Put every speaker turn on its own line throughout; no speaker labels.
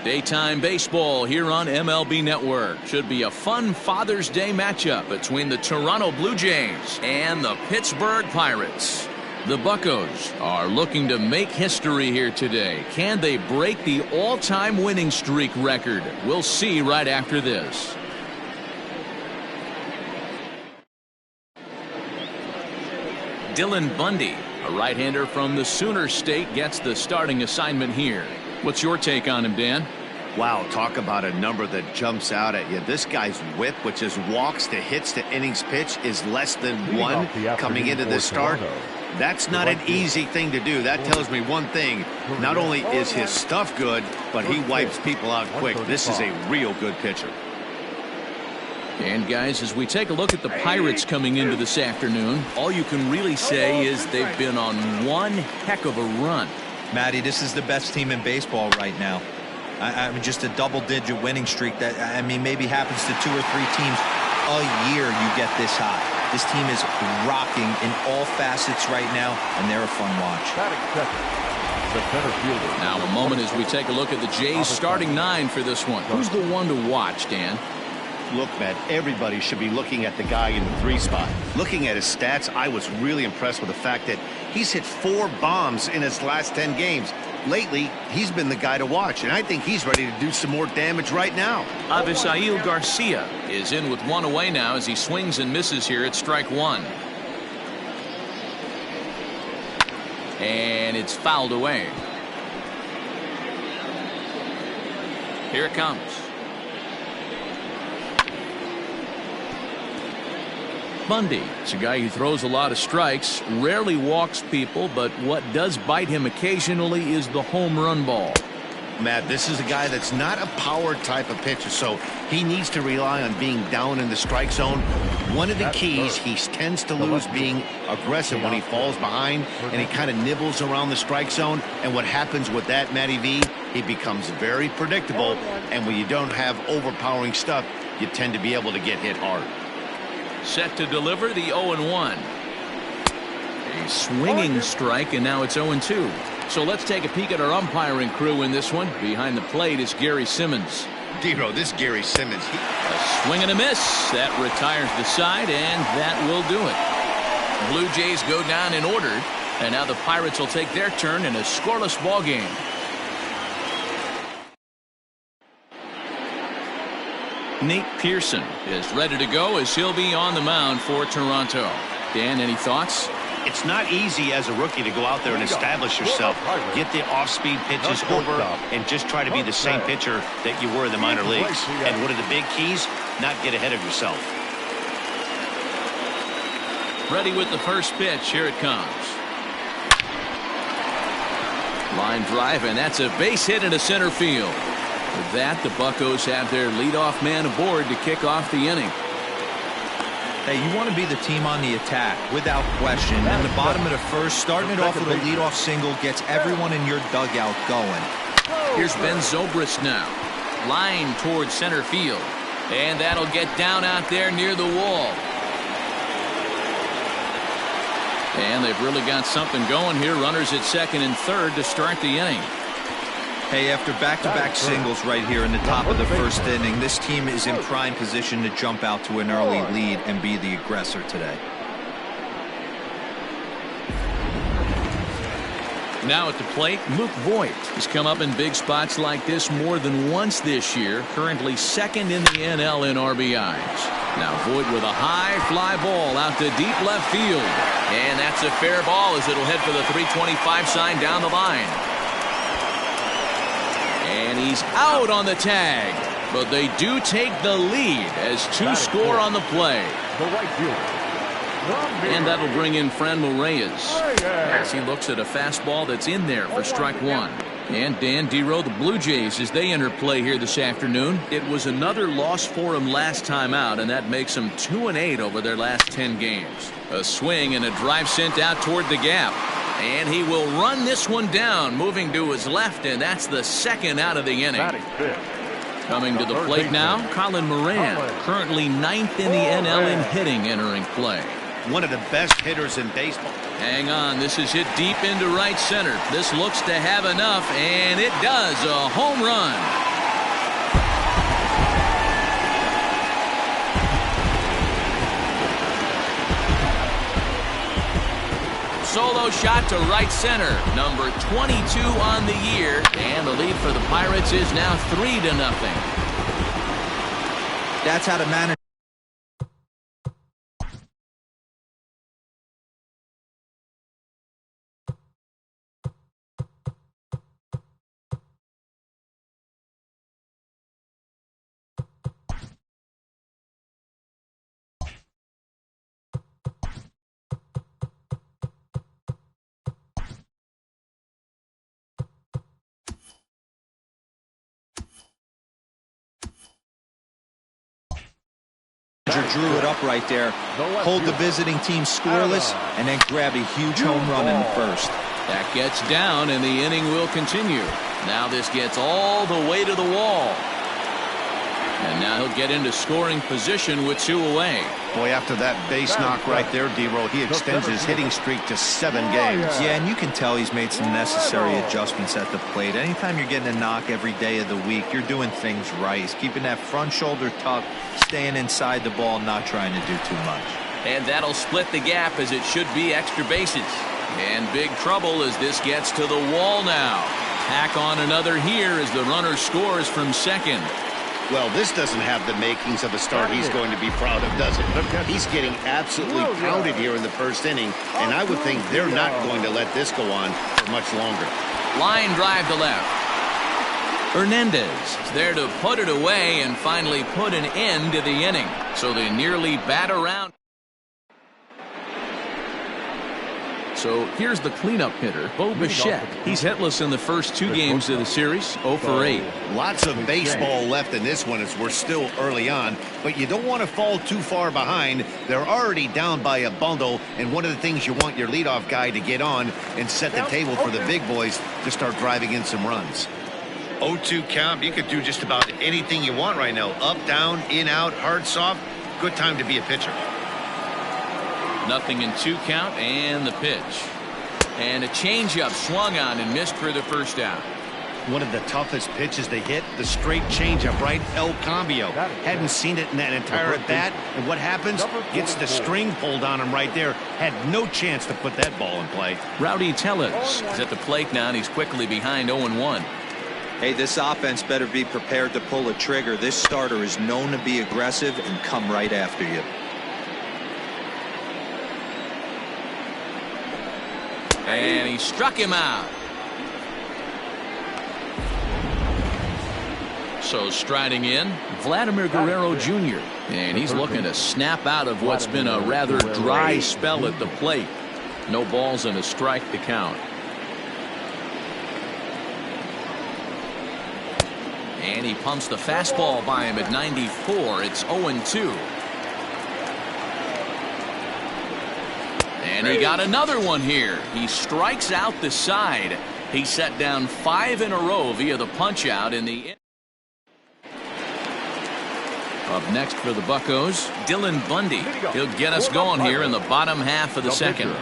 Daytime baseball here on MLB Network. Should be a fun Father's Day matchup between the Toronto Blue Jays and the Pittsburgh Pirates. The Buccos are looking to make history here today. Can they break the all-time winning streak record? We'll see right after this. Dylan Bundy, a right-hander from the Sooner State, gets the starting assignment here. What's your take on him, Dan?
Wow, talk about a number that jumps out at you. This guy's whip, which is walks to hits to innings pitch, is less than 1 coming into this start. That's not an easy thing to do. That tells me one thing. Not only is his stuff good, but he wipes people out quick. This is a real good pitcher.
And guys, as we take a look at the Pirates coming into this afternoon, all you can really say is they've been on one heck of a run.
Matty, this is the best team in baseball right now. I mean, just a double-digit winning streak that, I mean, maybe happens to 2 or 3 teams a year you get this high. This team is rocking in all facets right now, and they're a fun watch.
Now a moment as we take a look at the Jays starting 9 for this one. Who's the one to watch, Dan?
Look, Matt, everybody should be looking at the guy in the 3 spot. Looking at his stats, I was really impressed with the fact that he's hit 4 bombs in his last 10 games. Lately, he's been the guy to watch, and I think he's ready to do some more damage right now.
Avisail Garcia is in with 1 away now as he swings and misses here at strike 1. And it's fouled away. Here it comes. Bundy. It's a guy who throws a lot of strikes, rarely walks people, but what does bite him occasionally is the home run ball.
Matt, this is a guy that's not a power type of pitcher, so he needs to rely on being down in the strike zone. One of the keys, he tends to lose being aggressive when he falls behind, and he kind of nibbles around the strike zone. And what happens with that, Matty V, he becomes very predictable, and when you don't have overpowering stuff, you tend to be able to get hit hard.
Set to deliver the 0-1. A swinging strike, and now it's 0-2. So let's take a peek at our umpiring crew in this one. Behind the plate is Gary Simmons.
Dero, this Gary Simmons.
A swing and a miss. That retires the side, and that will do it. Blue Jays go down in order, and now the Pirates will take their turn in a scoreless ball game. Nate Pearson is ready to go as he'll be on the mound for Toronto. Dan, any thoughts?
It's not easy as a rookie to go out there and establish yourself, get the off-speed pitches over, and just try to be the same pitcher that you were in the minor leagues. And one of the big keys, not get ahead of yourself.
Ready with the first pitch. Here it comes. Line drive, and that's a base hit into center field. With that, the Buccos have their leadoff man aboard to kick off the inning.
Hey, you want to be the team on the attack, without question. In the bottom of the first, starting it off with a leadoff single gets everyone in your dugout going.
Here's Ben Zobrist now. Line towards center field. And that'll get down out there near the wall. And they've really got something going here. Runners at second and third to start the inning.
Hey, after back-to-back singles right here in the top of the first inning, this team is in prime position to jump out to an early lead and be the aggressor today.
Now at the plate, Voigt has come up in big spots like this more than once this year, currently second in the NL in RBIs. Now Voigt with a high fly ball out to deep left field. And that's a fair ball as it'll head for the 325 sign down the line. And he's out on the tag, but they do take the lead as 2 score on the play. And that'll bring in Franmil Reyes as he looks at a fastball that's in there for strike 1. And Dan Dero, the Blue Jays, as they enter play here this afternoon, it was another loss for them last time out, and that makes them 2-8 over their last 10 games. A swing and a drive sent out toward the gap. And he will run this one down, moving to his left, and that's the second out of the inning. Coming to the plate now, Colin Moran, currently 9th in the NL in hitting, entering play.
One of the best hitters in baseball.
Hang on, this is hit deep into right center. This looks to have enough, and it does. A home run. solo shot to right center. Number 22 on the year. And the lead for the Pirates is now 3-0.
That's how to manage. Drew it up right there, hold the visiting team scoreless, and then grab a huge home run in the first.
That gets down, and the inning will continue. Now this gets all the way to the wall. And now he'll get into scoring position with 2 away.
Boy, after that base knock right there, D-Row, he extends his hitting streak to 7 games.
Yeah, and you can tell he's made some necessary adjustments at the plate. Anytime you're getting a knock every day of the week, you're doing things right. He's keeping that front shoulder tucked, staying inside the ball, not trying to do too much.
And that'll split the gap, as it should be extra bases. And big trouble as this gets to the wall now. Tack on another here as the runner scores from second.
Well, this doesn't have the makings of a start he's going to be proud of, does it? He's getting absolutely pounded here in the first inning, and I would think they're not going to let this go on for much longer.
Line drive to left. Hernandez is there to put it away and finally put an end to the inning. So they nearly bat around. So here's the cleanup hitter, Bo Bichette. He's hitless in the first 2 games of the series, 0 for 8.
Lots of baseball left in this one as we're still early on, but you don't want to fall too far behind. They're already down by a bundle, and one of the things you want your leadoff guy to get on and set the table for the big boys to start driving in some runs. 0-2 count. You could do just about anything you want right now. Up, down, in, out, hard, soft. Good time to be a pitcher.
0-2 count, and the pitch. And a changeup swung on and missed for the first out.
One of the toughest pitches they hit, the straight changeup, right? El Cambio. Hadn't seen it in that entire at bat. And what happens? Gets the string pulled on him right there. Had no chance to put that ball in play.
Rowdy Tellez is at the plate now, and he's quickly behind 0-1.
Hey, this offense better be prepared to pull a trigger. This starter is known to be aggressive and come right after you.
And he struck him out. So striding in, Vladimir Guerrero Jr. And he's looking to snap out of what's been a rather dry spell at the plate. No balls and a strike to count. And he pumps the fastball by him at 94. It's 0-2. And he got another one here. He strikes out the side. He set down 5 in a row via the punch out in the. Up next for the Buccos, Dylan Bundy. He'll get us going here in the bottom half of the second.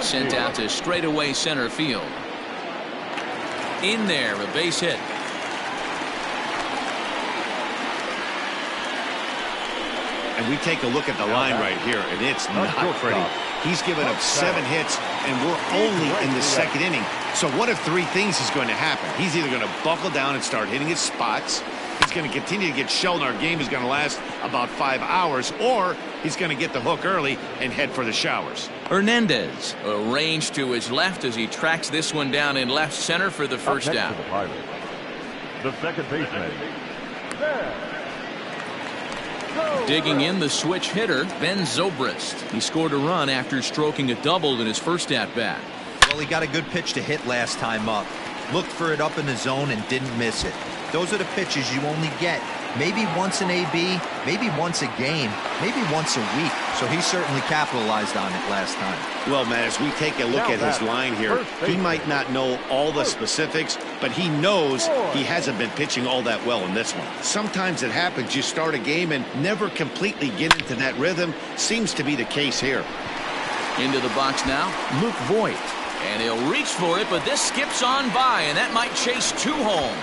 Sent out to straightaway center field. In there, a base hit.
And we take a look at the line right here, and it's not pretty. He's given up 7 hits, and we're only in the second inning. So one of 3 things is going to happen. He's either going to buckle down and start hitting his spots, he's going to continue to get shelled, and our game is going to last about 5 hours, or he's going to get the hook early and head for the showers.
Hernandez arranged to his left as he tracks this one down in left center for the first down.
The second baseman.
Digging in the switch hitter, Ben Zobrist. He scored a run after stroking a double in his first at-bat.
Well, he got a good pitch to hit last time up. Looked for it up in the zone and didn't miss it. Those are the pitches you only get maybe once an AB, maybe once a game, maybe once a week. So he certainly capitalized on it last time.
Well, man, as we take a look at his line here, he might not know all the specifics, but he knows he hasn't been pitching all that well in this one. Sometimes it happens. You start a game and never completely get into that rhythm. Seems to be the case here.
Into the box now, Luke Voigt. And he'll reach for it, but this skips on by, and that might chase 2 home.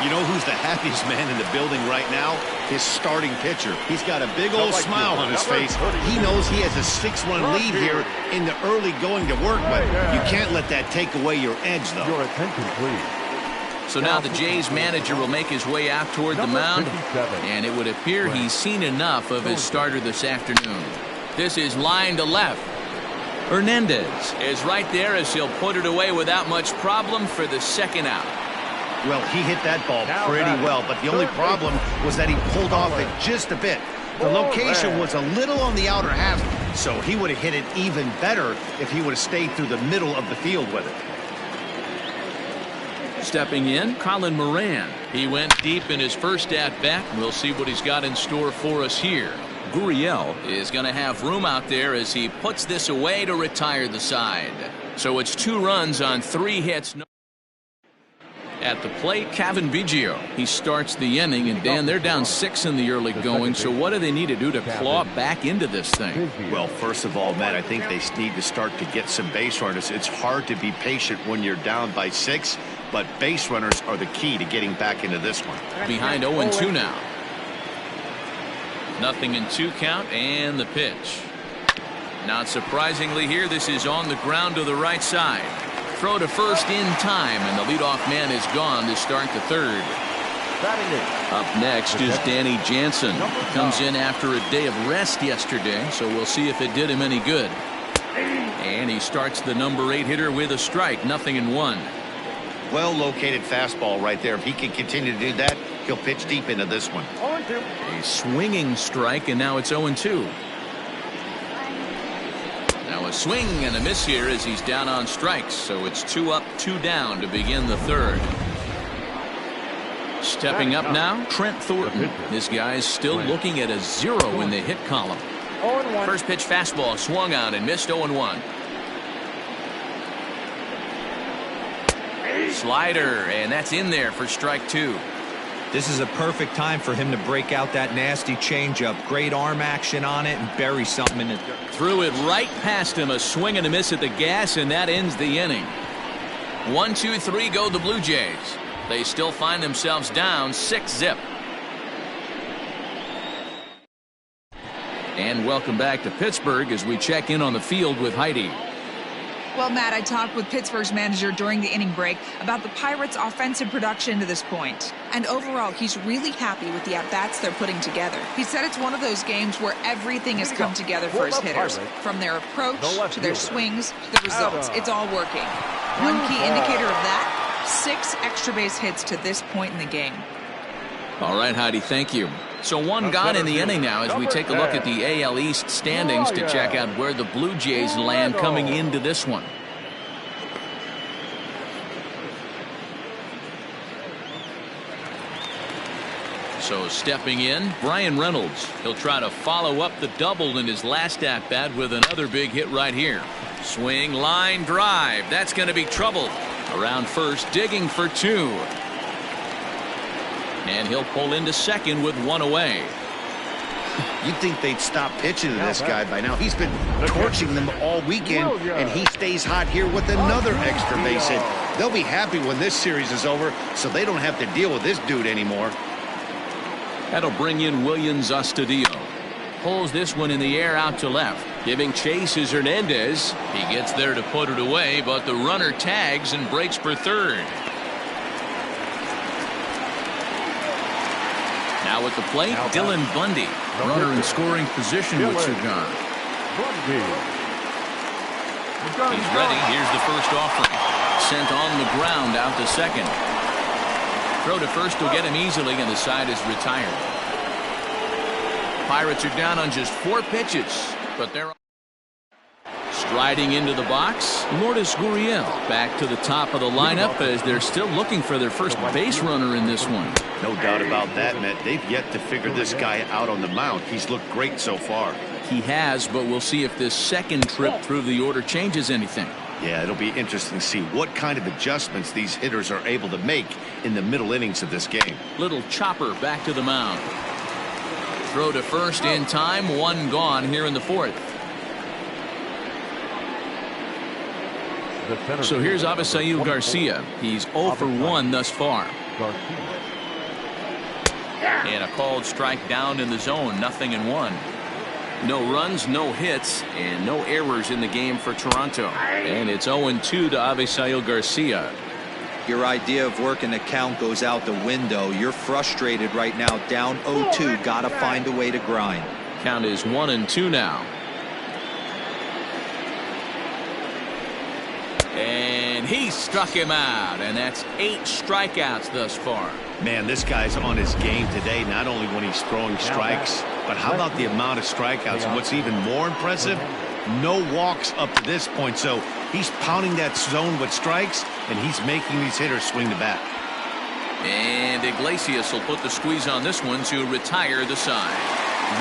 You know who's the happiest man in the building right now? His starting pitcher. He's got a big old smile on his face. He knows he has a 6-run lead here in the early going to work, but you can't let that take away your edge, though.
Your attention, please.
So now the Jays manager will make his way out toward the mound, and it would appear he's seen enough of his starter this afternoon. This is line to left. Hernandez is right there as he'll put it away without much problem for the second out.
Well, he hit that ball pretty well, but the only problem was that he pulled off it just a bit. The location was a little on the outer half, so he would have hit it even better if he would have stayed through the middle of the field with it.
Stepping in, Colin Moran. He went deep in his first at-bat. We'll see what he's got in store for us here. Gurriel is going to have room out there as he puts this away to retire the side. So it's 2 runs on 3 hits. At the plate, Kevin Biggio. He starts the inning, and Dan, they're down 6 in the early going, so what do they need to do to claw back into this thing?
Well, first of all, Matt, I think they need to start to get some base runners. It's hard to be patient when you're down by 6, but base runners are the key to getting back into this one.
Behind 0-2 now. 0-2 count, and the pitch. Not surprisingly here, this is on the ground to the right side. Throw to first in time, and the leadoff man is gone to start the third. Up next is Danny Jansen. He comes in after a day of rest yesterday, so we'll see if it did him any good. And he starts the number 8 hitter with a strike, 0-1.
Well located fastball right there. If he can continue to do that, he'll pitch deep into this one.
A swinging strike, and now it's 0-2. Now a swing and a miss here as he's down on strikes, so it's 2 up, 2 down to begin the third. Stepping up now, Trent Thornton. This guy's still looking at a 0 in the hit column. First pitch fastball swung on and missed, 0-1. Slider, and that's in there for strike 2.
This is a perfect time for him to break out that nasty changeup. Great arm action on it and bury something in it.
Threw it right past him, a swing and a miss at the gas, and that ends the inning. 1-2-3 go the Blue Jays. They still find themselves down 6-0. And welcome back to Pittsburgh as we check in on the field with Heidi.
Well, Matt, I talked with Pittsburgh's manager during the inning break about the Pirates' offensive production to this point. And overall, he's really happy with the at-bats they're putting together. He said it's one of those games where everything has come together for his hitters. From their approach to their swings to the results. It's all working. One key indicator of that, 6 extra base hits to this point in the game.
All right, Heidi, thank you. So 1 gone in the inning now as we take a look at the AL East standings to check out where the Blue Jays land coming into this one. So stepping in, Brian Reynolds. He'll try to follow up the double in his last at-bat with another big hit right here. Swing, line drive. That's going to be trouble. Around first, digging for 2. And he'll pull into second with 1 away.
You'd think they'd stop pitching to this guy by now. He's been torching them all weekend, and he stays hot here with another extra base hit. They'll be happy when this series is over, so they don't have to deal with this dude anymore.
That'll bring in Williams Astudillo. Pulls this one in the air out to left. Giving chase is Hernandez. He gets there to put it away, but the runner tags and breaks for third. Now at the plate, Dylan Bundy. Runner in scoring position with Seeger. He's ready. Here's the first offering. Sent on the ground out to second. Throw to first will get him easily, and the side is retired. Pirates are down on just 4 pitches, but they're striding into the box. Lourdes Gurriel back to the top of the lineup as they're still looking for their first base runner in this one.
No doubt about that, Matt. They've yet to figure this guy out on the mound. He's looked great so far.
He has, but we'll see if this second trip through the order changes anything.
Yeah, it'll be interesting to see what kind of adjustments these hitters are able to make in the middle innings of this game. Little chopper back to the mound. Throw to first in time. 1 gone here in the 4th. So here's Avisail Garcia. He's 0 for 1 thus far.
And a called strike down in the zone, 0-1. No runs, no hits, and no errors in the game for Toronto. And it's 0-2 to Avisail Garcia.
Your idea of working the count goes out the window. You're frustrated right now, down 0-2. Got to find a way to grind.
Count is 1-2 now. And he struck him out, and that's 8 strikeouts thus far.
Man, this guy's on his game today, not only when he's throwing strikes, but how about the amount of strikeouts? And what's even more impressive, no walks up to this point. So he's pounding that zone with strikes, and he's making these hitters swing the bat.
And Iglesias will put the squeeze on this one to retire the side.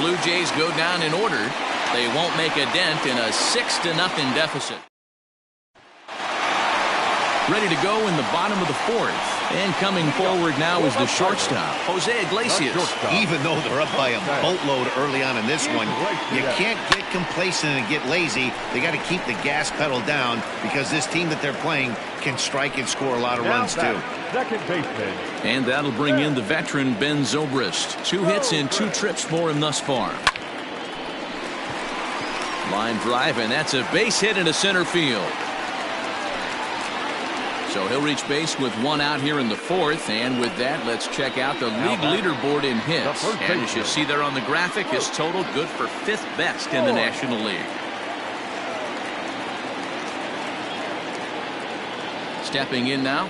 Blue Jays go down in order. They won't make a dent in a 6-0 deficit. Ready to go in the bottom of the 4th. And coming forward now is the shortstop, Jose Iglesias.
Even though they're up by a boatload early on in this one, you can't get complacent and get lazy. They got to keep the gas pedal down because this team that they're playing can strike and score a lot of runs too.
Second baseman.
And that'll bring in the veteran Ben Zobrist. 2 hits and 2 trips for him thus far. Line drive, and that's a base hit into center field. So he'll reach base with 1 out here in the 4th, and with that, let's check out the league leaderboard in hits. And as you see there on the graphic, his total good for 5th best in the National League. Stepping in now,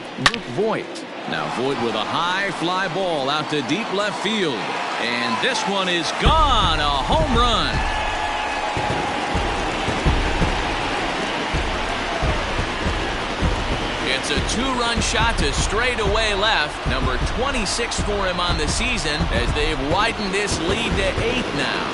Voigt. Now Voigt with a high fly ball out to deep left field, and this one is gone, a home run. It's a 2-run shot to straightaway left. Number 26 for him on the season as they've widened this lead to 8 now.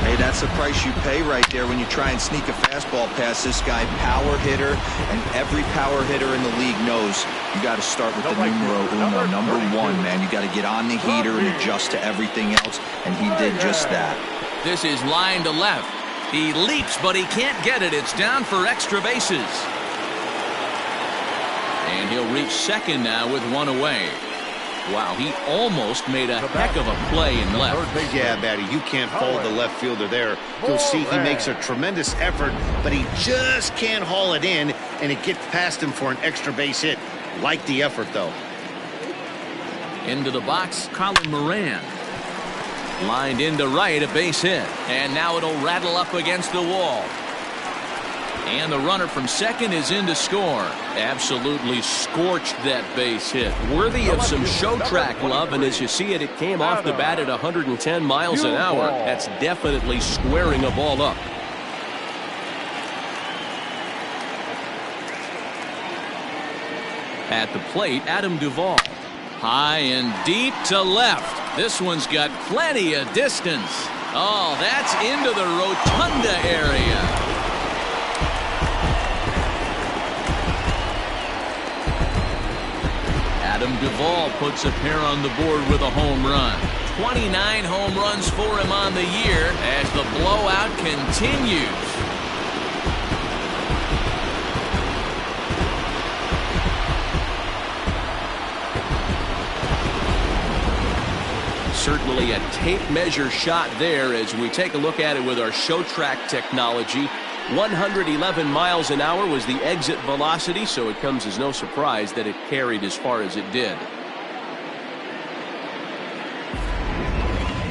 Hey, that's the price you pay right there when you try and sneak a fastball past this guy. Power hitter, and every power hitter in the league knows you got to start with the numero uno, number 1, man. You got to get on the heater and adjust to everything else, and he did just that.
This is line to left. He leaps, but he can't get it. It's down for extra bases. And he'll reach second now with 1 away. Wow, he almost made a heck of a play in left.
Yeah, Batty, you can't fault the left fielder there. You'll see he makes a tremendous effort, but he just can't haul it in, and it gets past him for an extra base hit. Like the effort, though.
Into the box, Colin Moran. Lined into right, a base hit. And now it'll rattle up against the wall. And the runner from second is in to score. Absolutely scorched that base hit. Worthy of some show track love, and as you see it, it came off the bat at 110 miles an hour. That's definitely squaring a ball up. At the plate, Adam Duvall. High and deep to left. This one's got plenty of distance. Oh, that's into the rotunda area. Adam Duvall puts a pair on the board with a home run. 29 home runs for him on the year as the blowout continues. Certainly a tape measure shot there as we take a look at it with our show track technology. 111 miles an hour was the exit velocity, so it comes as no surprise that it carried as far as it did.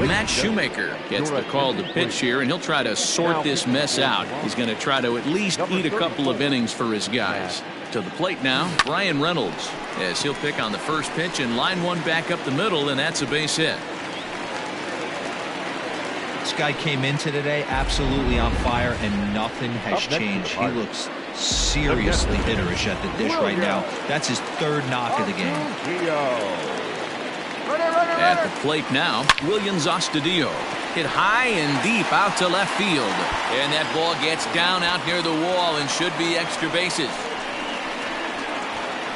Matt Shoemaker gets the call to pitch here, and he'll try to sort this mess out. He's going to try to at least eat a couple of innings for his guys. To the plate now, Brian Reynolds, as he'll pick on the first pitch and line one back up the middle, and that's a base hit.
This guy came into today absolutely on fire, and nothing has changed. He looks seriously hitterish at the dish right now. That's his 3rd knock of the game.
At the plate now, Williams Astudillo. Hit high and deep out to left field. And that ball gets down out near the wall and should be extra bases.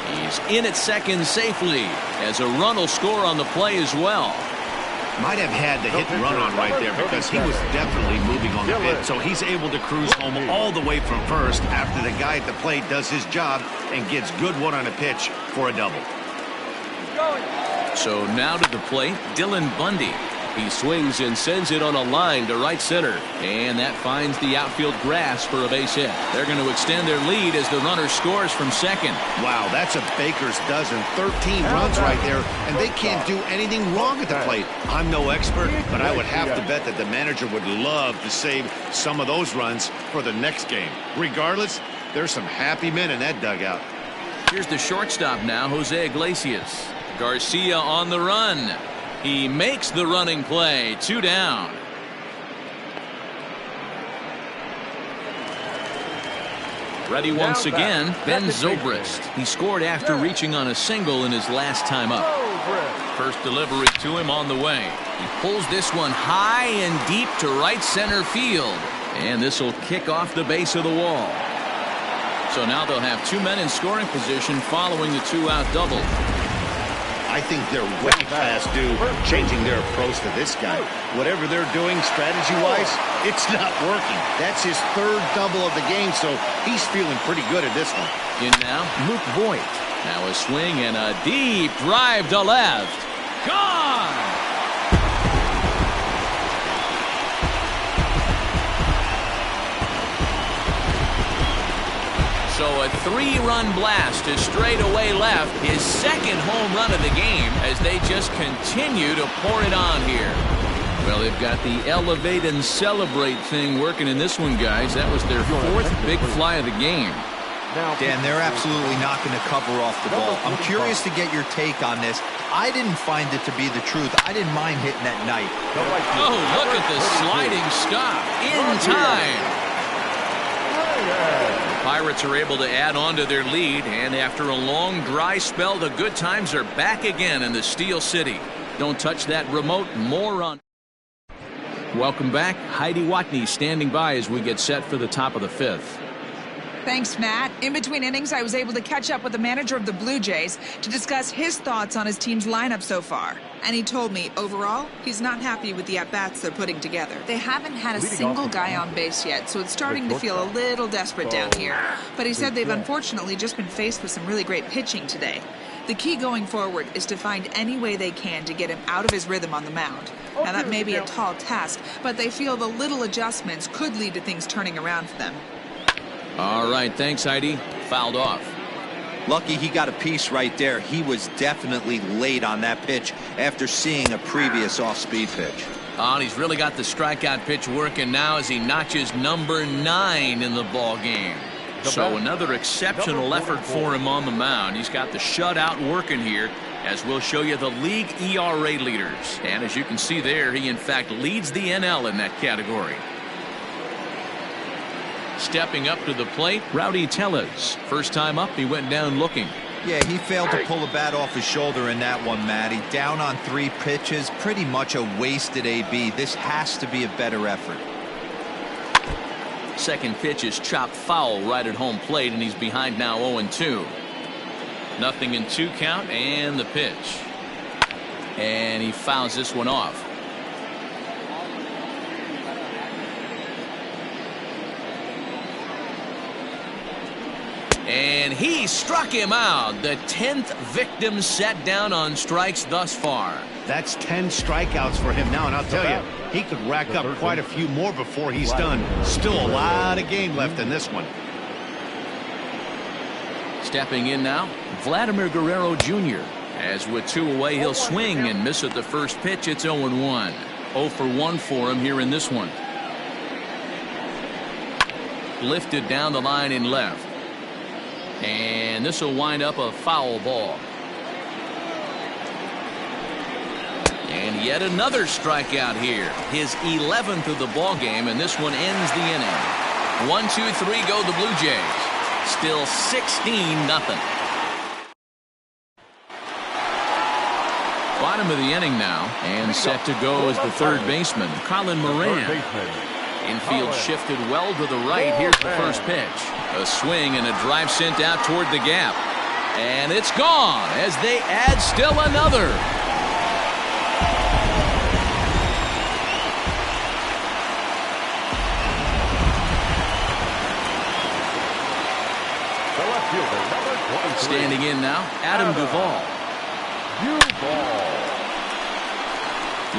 He's in at second safely as a run will score on the play as well.
Might have had the hit and run on right there because he was definitely moving on the hit. So he's able to cruise home all the way from first after the guy at the plate does his job and gets good one on a pitch for a double.
So now to the plate, Bundy. He swings and sends it on a line to right center. And that finds the outfield grass for a base hit. They're going to extend their lead as the runner scores from second.
Wow, that's a baker's dozen. 13 runs right there, and they can't do anything wrong at the plate. I'm no expert, but I would have to bet that the manager would love to save some of those runs for the next game. Regardless, there's some happy men in that dugout.
Here's the shortstop now, Jose Iglesias. Garcia on the run. He makes the running play. 2 down. Ready once again, Ben Zobrist. He scored after reaching on a single in his last time up. First delivery to him on the way. He pulls this one high and deep to right center field. And this will kick off the base of the wall. So now they'll have 2 men in scoring position following the 2-out double.
I think they're way past due changing their approach to this guy. Whatever they're doing strategy-wise, it's not working. That's his 3rd double of the game, so he's feeling pretty good at this one.
In now, Voigt. Now a swing and a deep drive to left. Gone! So a 3-run blast to straightaway left, his 2nd home run of the game as they just continue to pour it on here. Well, they've got the elevate and celebrate thing working in this one, guys. That was their 4th big fly of the game.
Dan, they're absolutely not going to cover off the ball. I'm curious to get your take on this. I didn't find it to be the truth. I didn't mind hitting that night.
Oh, look at the sliding stop in time. Pirates are able to add on to their lead, and after a long dry spell, the good times are back again in the Steel City. Don't touch that remote. More on. Welcome back. Heidi Watney standing by as we get set for the top of the 5th.
Thanks, Matt. In between innings, I was able to catch up with the manager of the Blue Jays to discuss his thoughts on his team's lineup so far. And he told me, overall, he's not happy with the at-bats they're putting together. They haven't had a single guy on base yet, so it's starting to feel a little desperate down here. But he said they've unfortunately just been faced with some really great pitching today. The key going forward is to find any way they can to get him out of his rhythm on the mound. Now, that may be a tall task, but they feel the little adjustments could lead to things turning around for them.
All right, thanks, Heidi. Fouled off.
Lucky he got a piece right there. He was definitely late on that pitch after seeing a previous off-speed pitch.
And he's really got the strikeout pitch working now as he notches number 9 in the ball game. So another exceptional effort for him on the mound. He's got the shutout working here, as we'll show you the league ERA leaders. And as you can see there, he in fact leads the NL in that category. Stepping up to the plate, Rowdy Tellez. First time up, he went down looking.
Yeah, he failed to pull the bat off his shoulder in that one, Matty. Down on 3 pitches, pretty much a wasted AB. This has to be a better effort.
Second pitch is chopped foul right at home plate, and he's behind now 0-2. Nothing in 2 count, and the pitch. And he fouls this one off. And he struck him out. The 10th victim set down on strikes thus far.
That's 10 strikeouts for him now, and I'll tell you, he could rack up quite a few more before he's done. Still a lot of game left in this one.
Stepping in now, Vladimir Guerrero Jr. As with 2 away, he'll swing and miss at the first pitch. It's 0-1. 0 for 1 for him here in this one. Lifted down the line in left. And this will wind up a foul ball. And yet another strikeout here. His 11th of the ball game, and this one ends the inning. 1, 2, 3 go the Blue Jays. Still 16-0. Bottom of the inning now, and set to go as the 3rd baseman, Colin Moran. Infield shifted well to the right. Here's the first pitch. A swing and a drive sent out toward the gap. And it's gone as they add still another. Standing in now, Duvall.
Duvall.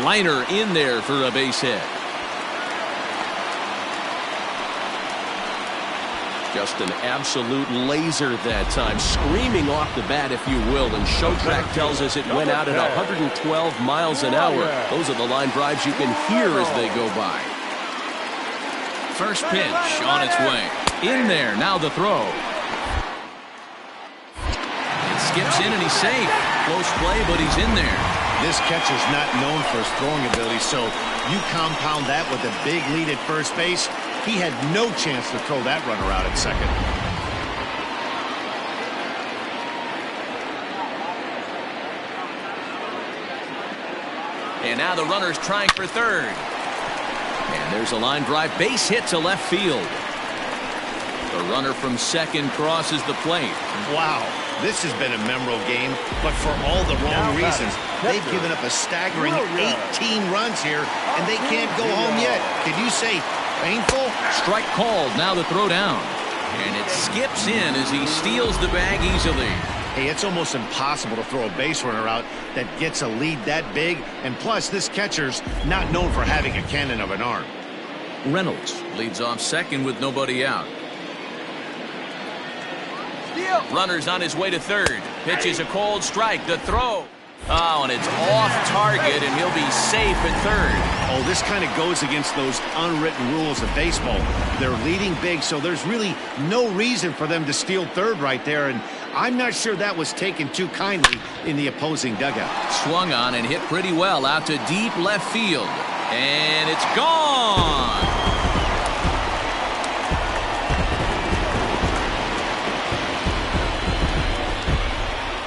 Liner in there for a base hit. Just an absolute laser that time, screaming off the bat, if you will. And Showtrack tells us it went out at 112 miles an hour. Those are the line drives you can hear as they go by. First pitch on its way. In there, now the throw. It skips in and he's safe. Close play, but he's in there.
This catcher's not known for his throwing ability, so you compound that with a big lead at first base. He had no chance to throw that runner out at second.
And now the runner's trying for third. And there's a line drive base hit to left field. The runner from second crosses the plate.
Wow, this has been a memorable game, but for all the wrong reasons. They've given up a staggering 18 runs here, and they can't go home yet. Could you say painful?
Strike called, now the throw down. And it skips in as he steals the bag easily.
Hey, it's almost impossible to throw a base runner out that gets a lead that big, and plus this catcher's not known for having a cannon of an arm.
Reynolds leads off second with nobody out. Runner's on his way to third. Pitches a cold strike. The throw. Oh, and it's off target, and he'll be safe at third.
Oh, this kind of goes against those unwritten rules of baseball. They're leading big, so there's really no reason for them to steal third right there, and I'm not sure that was taken too kindly in the opposing dugout.
Swung on and hit pretty well out to deep left field. And it's gone.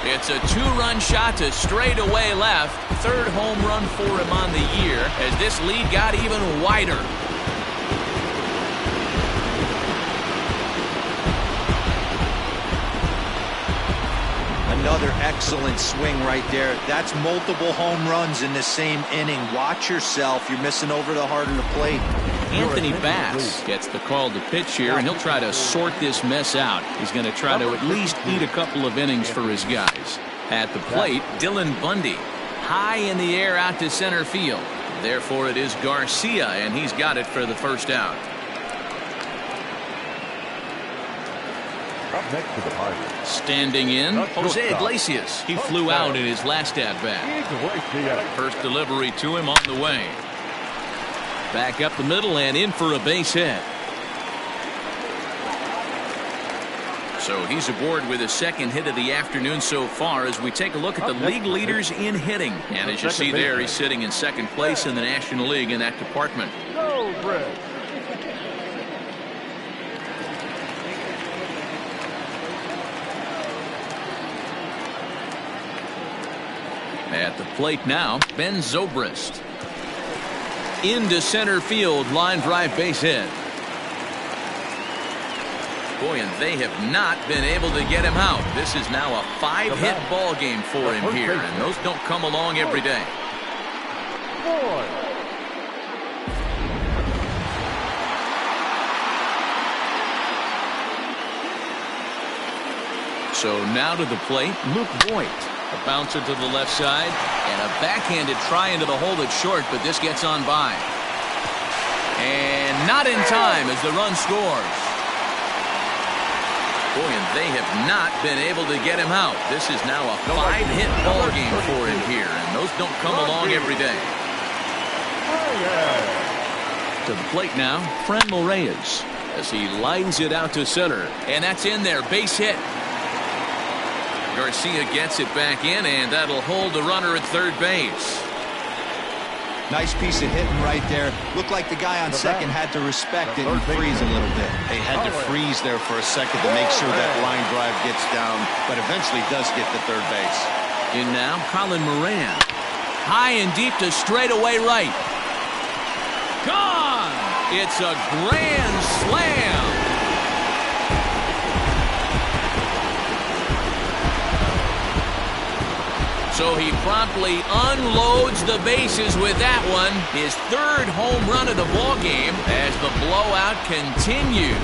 It's a two-run shot to straightaway left. Third home run for him on the year as this lead got even wider.
Another excellent swing right there. That's multiple home runs in the same inning. Watch yourself. You're missing over the heart of the plate.
Anthony Bass gets the call to pitch here, and he'll try to sort this mess out. He's going to try to at least eat a couple of innings for his guys. At the plate, Dylan Bundy. High in the air out to center field. Therefore, it is Garcia, and he's got it for the first out.
Up next to the Pirates.
Standing in, Jose Iglesias. He flew out in his last at-bat. First delivery to him on the way. Back up the middle and in for a base hit. So he's aboard with his second hit of the afternoon so far as we take a look at the league leaders in hitting. And as you see there, he's sitting in second place in the National League in that department.
Zobrist.
At the plate now, Ben Zobrist. Into center field, line drive base hit. Boy, and they have not been able to get him out. This is now a 5-hit ball game for him here, and those don't come along every day.
Voight.
So now to the plate, Luke Voigt. A bouncer to the left side, and a backhanded try into the hole that's short, but this gets on by. And not in time as the run scores. Boy, and they have not been able to get him out. This is now a 5-hit ball game for him here, and those don't come along every day. To the plate now, Franmil Reyes as he lines it out to center, and that's in there, base hit. Garcia gets it back in, and that'll hold the runner at third base.
Nice piece of hitting right there. Looked like the guy on second had to respect it and freeze a little bit.
They had to freeze there for a second to make sure that line drive gets down, but eventually does get to third base.
In now, Colin Moran. High and deep to straightaway right. Gone! It's a grand slam. So he promptly unloads the bases with that one. His third home run of the ball game as the blowout continues.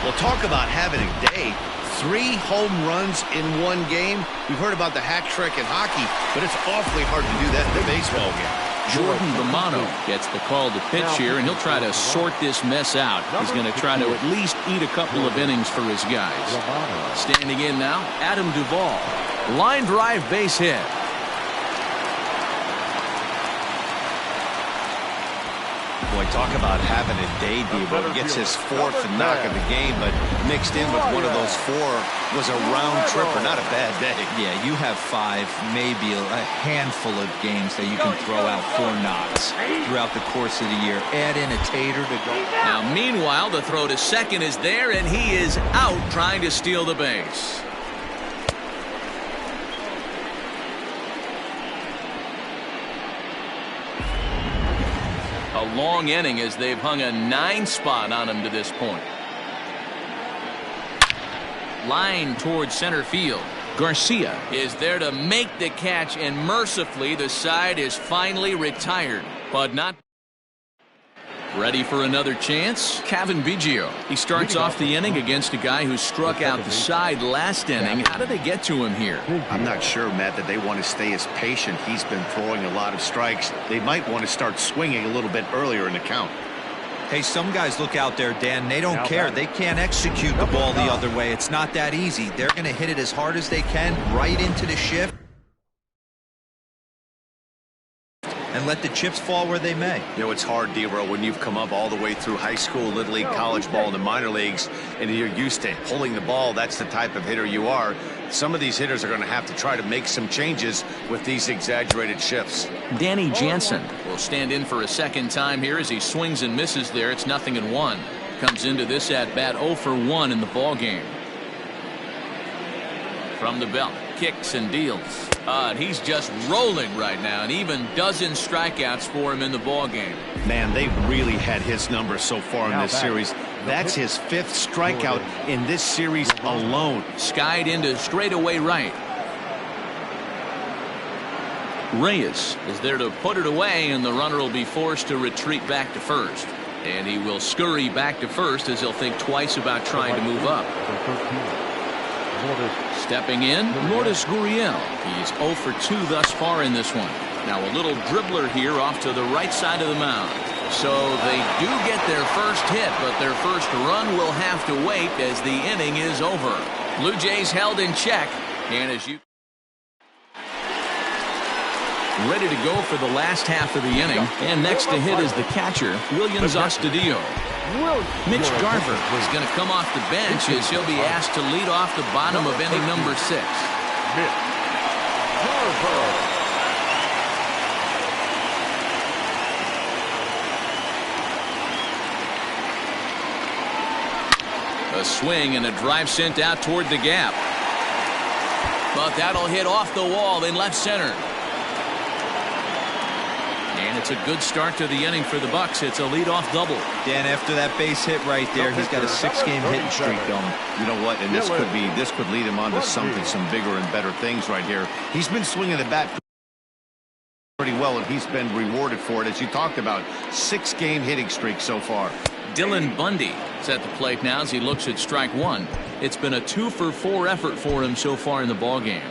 Well, talk about having a day. 3 home runs in one game. We've heard about the hat trick in hockey, but it's awfully hard to do that in a baseball game.
Jordan Romano gets the call to pitch here, and he'll try to sort this mess out. He's going to try to at least eat a couple of innings for his guys. Standing in now, Adam Duvall. Line drive base hit.
Boy, talk about having a day, Duvall. Gets his 4th knock of the game, but mixed in with one of those 4 was a round tripper. Not a bad day.
Yeah, you have 5, maybe a handful of games that you can throw out 4 knocks throughout the course of the year. Add in a tater to go.
Now, meanwhile, the throw to second is there, and he is out trying to steal the base. A long inning as they've hung a 9 spot on him to this point. Line towards center field. Garcia is there to make the catch, and mercifully the side is finally retired, but not ready for another chance. Kevin Biggio. He starts off the inning against a guy who struck out the side last inning. How did they get to him here?
I'm not sure, Matt, that they want to stay as patient. He's been throwing a lot of strikes. They might want to start swinging a little bit earlier in the count.
Hey, some guys look out there, Dan, they don't care. They can't execute the ball the other way. It's not that easy. They're going to hit it as hard as they can right into the shift and let the chips fall where they may.
You know, it's hard, Dero, when you've come up all the way through high school, little league, college ball, and the minor leagues, and you're used to pulling the ball. That's the type of hitter you are. Some of these hitters are going to have to try to make some changes with these exaggerated shifts.
Danny Jansen will stand in for a second time here as he swings and misses there. It's 0-1. Comes into this at bat 0 for 1 in the ball game. From the belt, kicks and deals. And he's just rolling right now, and even dozen strikeouts for him in the ball game.
Man, they've really had his numbers so far in this series. That's his 5th strikeout in this series alone.
Skied into straightaway right. Reyes is there to put it away, and the runner will be forced to retreat back to first. And he will scurry back to first as he'll think twice about trying to move up. Stepping in, Lourdes Gurriel. He's 0 for 2 thus far in this one. Now a little dribbler here off to the right side of the mound. So they do get their first hit, but their first run will have to wait as the inning is over. Blue Jays held in check, and as you ready to go for the last half of the inning, and next to hit is the catcher, Williams Astudillo. Mitch Garver is going to come off the bench as he'll be asked to lead off the bottom of inning number 6.
Mitch Garver.
A swing and a drive sent out toward the gap. But that'll hit off the wall in left center. And it's a good start to the inning for the Bucks. It's a leadoff double.
Dan, after that base hit right there, he's got a 6-game hitting streak going.
You know what? And this could lead him on to something, some bigger and better things right here. He's been swinging the bat pretty well, and he's been rewarded for it, as you talked about. 6-game hitting streak so far.
Dylan Bundy is at the plate now as he looks at strike 1. It's been a 2 for 4 effort for him so far in the ball game.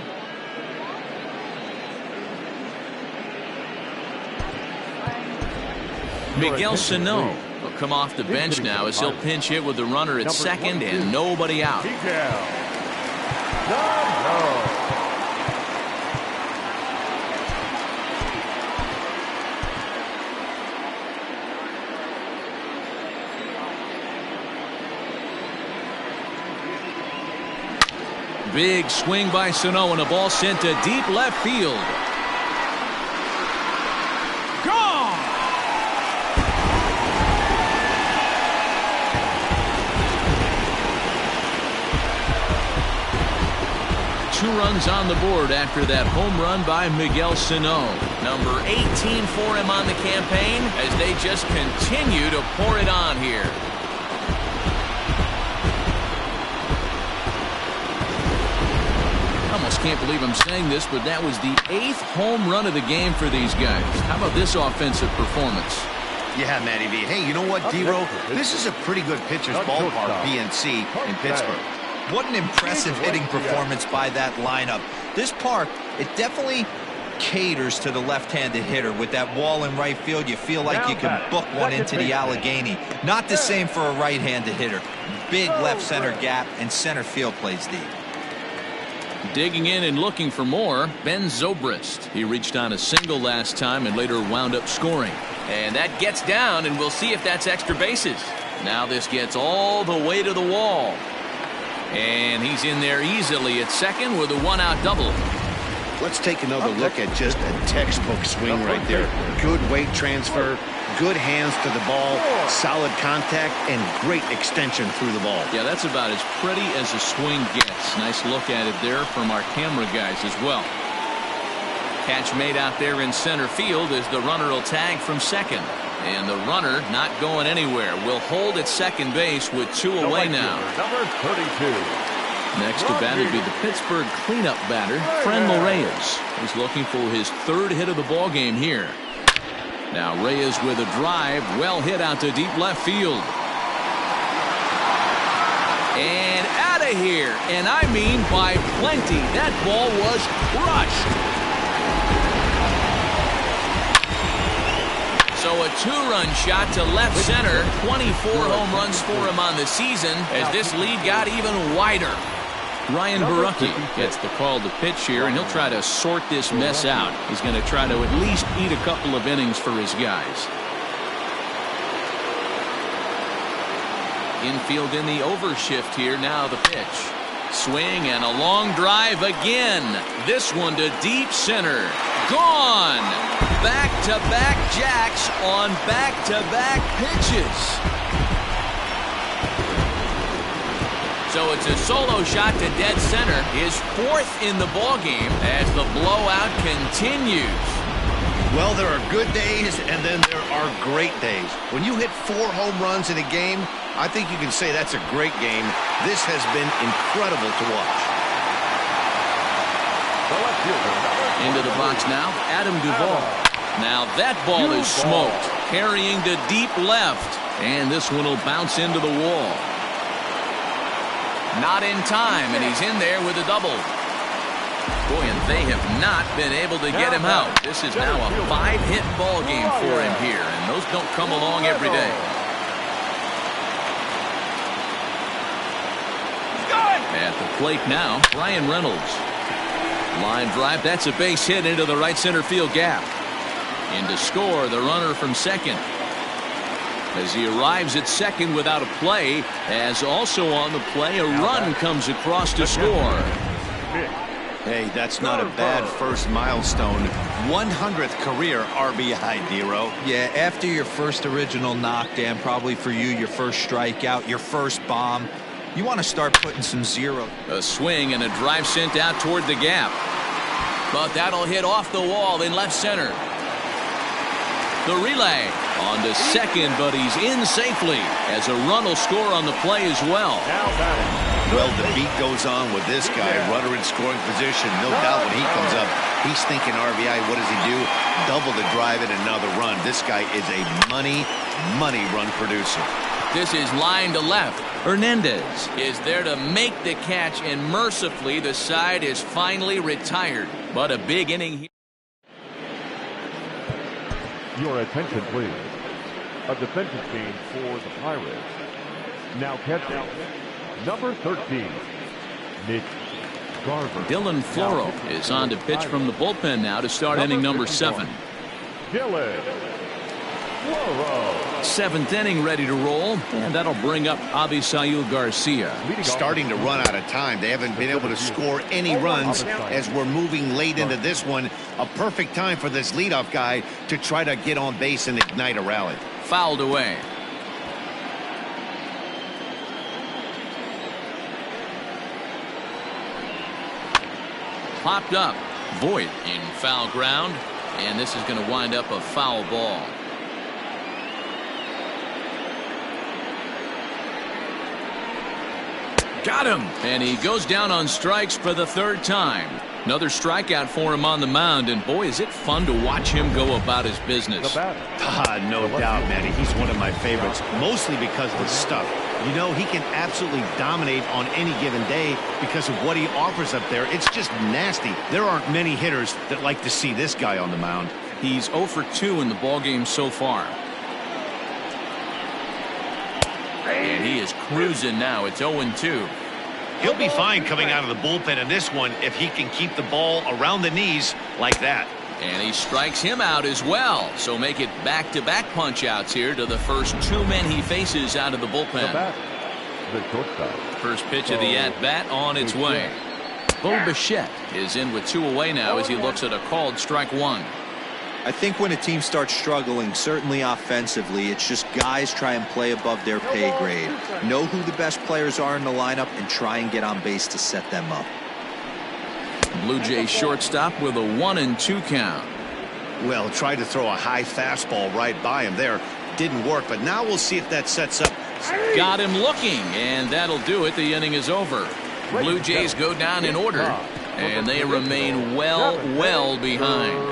Miguel Sano will come off the bench now as he'll pinch hit with the runner at second and nobody out. Big swing by Sano, and a ball sent to deep left field. Gone! 2 runs on the board after that home run by Miguel Sano. Number 18 for him on the campaign as they just continue to pour it on here. Can't believe I'm saying this, but that was the 8th home run of the game for these guys. How about this offensive performance?
Yeah, Matty V. Hey, you know what, Dero? This is a pretty good pitcher's ballpark, PNC, in Pittsburgh.
What an impressive hitting performance by that lineup. This park, it definitely caters to the left-handed hitter. With that wall in right field, you feel like you can book one into the Allegheny. Not the same for a right-handed hitter. Big left center gap, and center field plays deep.
Digging in and looking for more, Ben Zobrist. He reached on a single last time and later wound up scoring. And that gets down, and we'll see if that's extra bases. Now this gets all the way to the wall. And he's in there easily at second with a one-out double.
Let's take another look at just a textbook swing right there. Good weight transfer, good hands to the ball, solid contact, and great extension through the ball.
Yeah, that's about as pretty as a swing gets. Nice look at it there from our camera guys as well. Catch made out there in center field as the runner will tag from second. And the runner not going anywhere. Will hold at second base with two away now.
Number 32.
Next to bat would be the Pittsburgh cleanup batter, Reyes. He's looking for his third hit of the ball game here. Now Reyes with a drive, well hit out to deep left field. And out of here, and I mean by plenty. That ball was crushed. So a two-run shot to left center. 24 home runs for him on the season as this lead got even wider. Ryan Barucki gets the call to pitch here, and he'll try to sort this mess out. He's going to try to at least eat a couple of innings for his guys. Infield in the overshift here. Now the pitch. Swing and a long drive again. This one to deep center. Gone. Back-to-back jacks on back-to-back pitches. So it's a solo shot to dead center. His fourth in the ballgame as the blowout continues.
Well, there are good days and then there are great days. When you hit 4 home runs in a game, I think you can say that's a great game. This has been incredible to watch.
Into the box now, Adam Duvall. Now that ball is smoked, carrying to deep left, and this one will bounce into the wall. Not in time, and he's in there with a double. Boy, and they have not been able to get him out. This is now a 5-hit ball game for him here, and those don't come along every day. At the plate now, Brian Reynolds. Line drive, that's a base hit into the right center field gap. In to score, the runner from second. As he arrives at second without a play, as also on the play, a run comes across to score.
Hey, that's not a bad first milestone. 100th career RBI, Dero.
Yeah, after your first original knockdown, probably for you, your first strikeout, your first bomb, you want to start putting some zero.
A swing and a drive sent out toward the gap. But that'll hit off the wall in left center. The relay on to second, but he's in safely as a run will score on the play as well.
Well, the beat goes on with this guy. Runner in scoring position. No doubt when he comes up, he's thinking RBI. What does he do? Double the drive and another run. This guy is a money run producer.
This is line to left. Hernandez is there to make the catch, and mercifully the side is finally retired. But a big inning here.
Your attention, please. A defensive change for the Pirates. Now catching number 13, Nick Garver.
Dylan Floro is on to pitch from the bullpen now to start inning number 7.
Dylan Floro.
7th inning ready to roll, and that'll bring up Avisail Garcia.
Starting to run out of time. They haven't been able to score any runs as we're moving late into this one. A perfect time for this leadoff guy to try to get on base and ignite a rally.
Fouled away. Popped up. Voight in foul ground, and this is going to wind up a foul ball. Got him, and he goes down on strikes for the 3rd time. Another strikeout for him on the mound, and boy, is it fun to watch him go about his business.
No doubt, Manny. He's one of my favorites, mostly because of his stuff. You know, he can absolutely dominate on any given day because of what he offers up there. It's just nasty. There aren't many hitters that like to see this guy on the mound.
He's 0 for 2 in the ballgame so far. And he is cruising now. It's 0-2.
He'll be fine coming out of the bullpen in this one if he can keep the ball around the knees like that.
And he strikes him out as well. So make it back-to-back punch-outs here to the first 2 men he faces out of the bullpen. First pitch of the at-bat on its way. Bichette is in with 2 away now as he looks at a called strike 1.
I think when a team starts struggling, certainly offensively, it's just guys try and play above their pay grade. Know who the best players are in the lineup and try and get on base to set them up.
Blue Jays shortstop with a 1-2 count.
Well, tried to throw a high fastball right by him there. Didn't work, but now we'll see if that sets up.
Got him looking, and that'll do it. The inning is over. Blue Jays go down in order, and they remain well behind.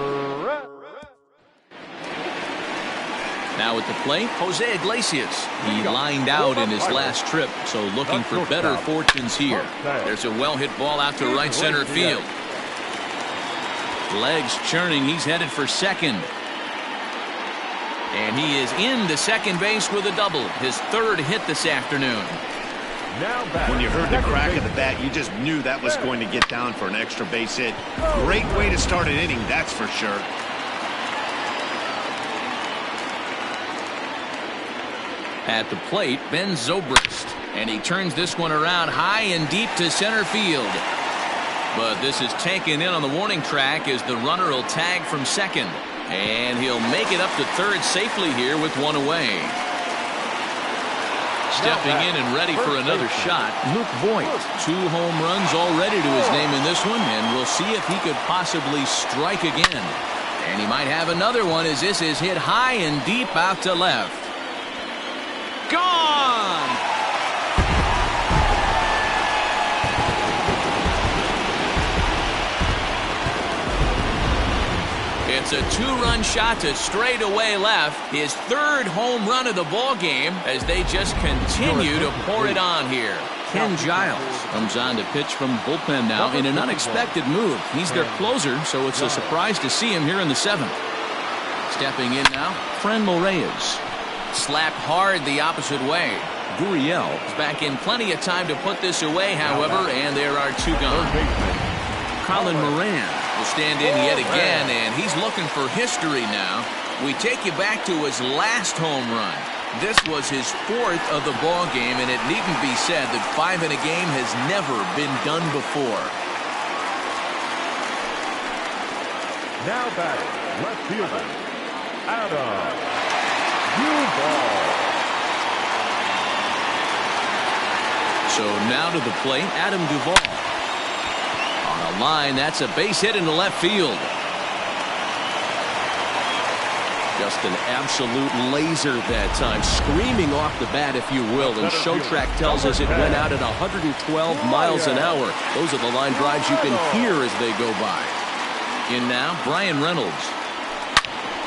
Now at the plate, Jose Iglesias. He lined out in his last trip, so looking for better fortunes here. There's a well-hit ball out to right center field. Legs churning. He's headed for second. And he is into second base with a double. His 3rd hit this afternoon.
When you heard the crack of the bat, you just knew that was going to get down for an extra base hit. Great way to start an inning, that's for sure.
At the plate, Ben Zobrist, and he turns this one around high and deep to center field. But this is taken in on the warning track as the runner will tag from second. And he'll make it up to third safely here with 1 away. Stepping in and ready for another shot, Luke Voigt. 2 home runs already to his name in this one, and we'll see if he could possibly strike again. And he might have another one as this is hit high and deep out to left. Gone! It's a 2-run shot to straightaway left. His 3rd home run of the ball game as they just continue to pour it on here. Ken Giles comes on to pitch from the bullpen now in an unexpected move. He's their closer, so it's a surprise to see him here in the 7th. Stepping in now, Franmil Reyes. Slapped hard the opposite way. Gurriel is back in plenty of time to put this away, however, and there are 2 gone. Colin Moran will stand in yet again, and he's looking for history now. We take you back to his last home run. This was his 4th of the ball game, and it needn't be said that 5 in a game has never been done before.
Now batting, left fielder, Adam Duvall.
So now to the plate, Adam Duvall. On a line, that's a base hit into left field. Just an absolute laser that time, screaming off the bat, if you will. And Showtrack tells us it went out at 112 miles an hour. Those are the line drives you can hear as they go by. In now, Brian Reynolds.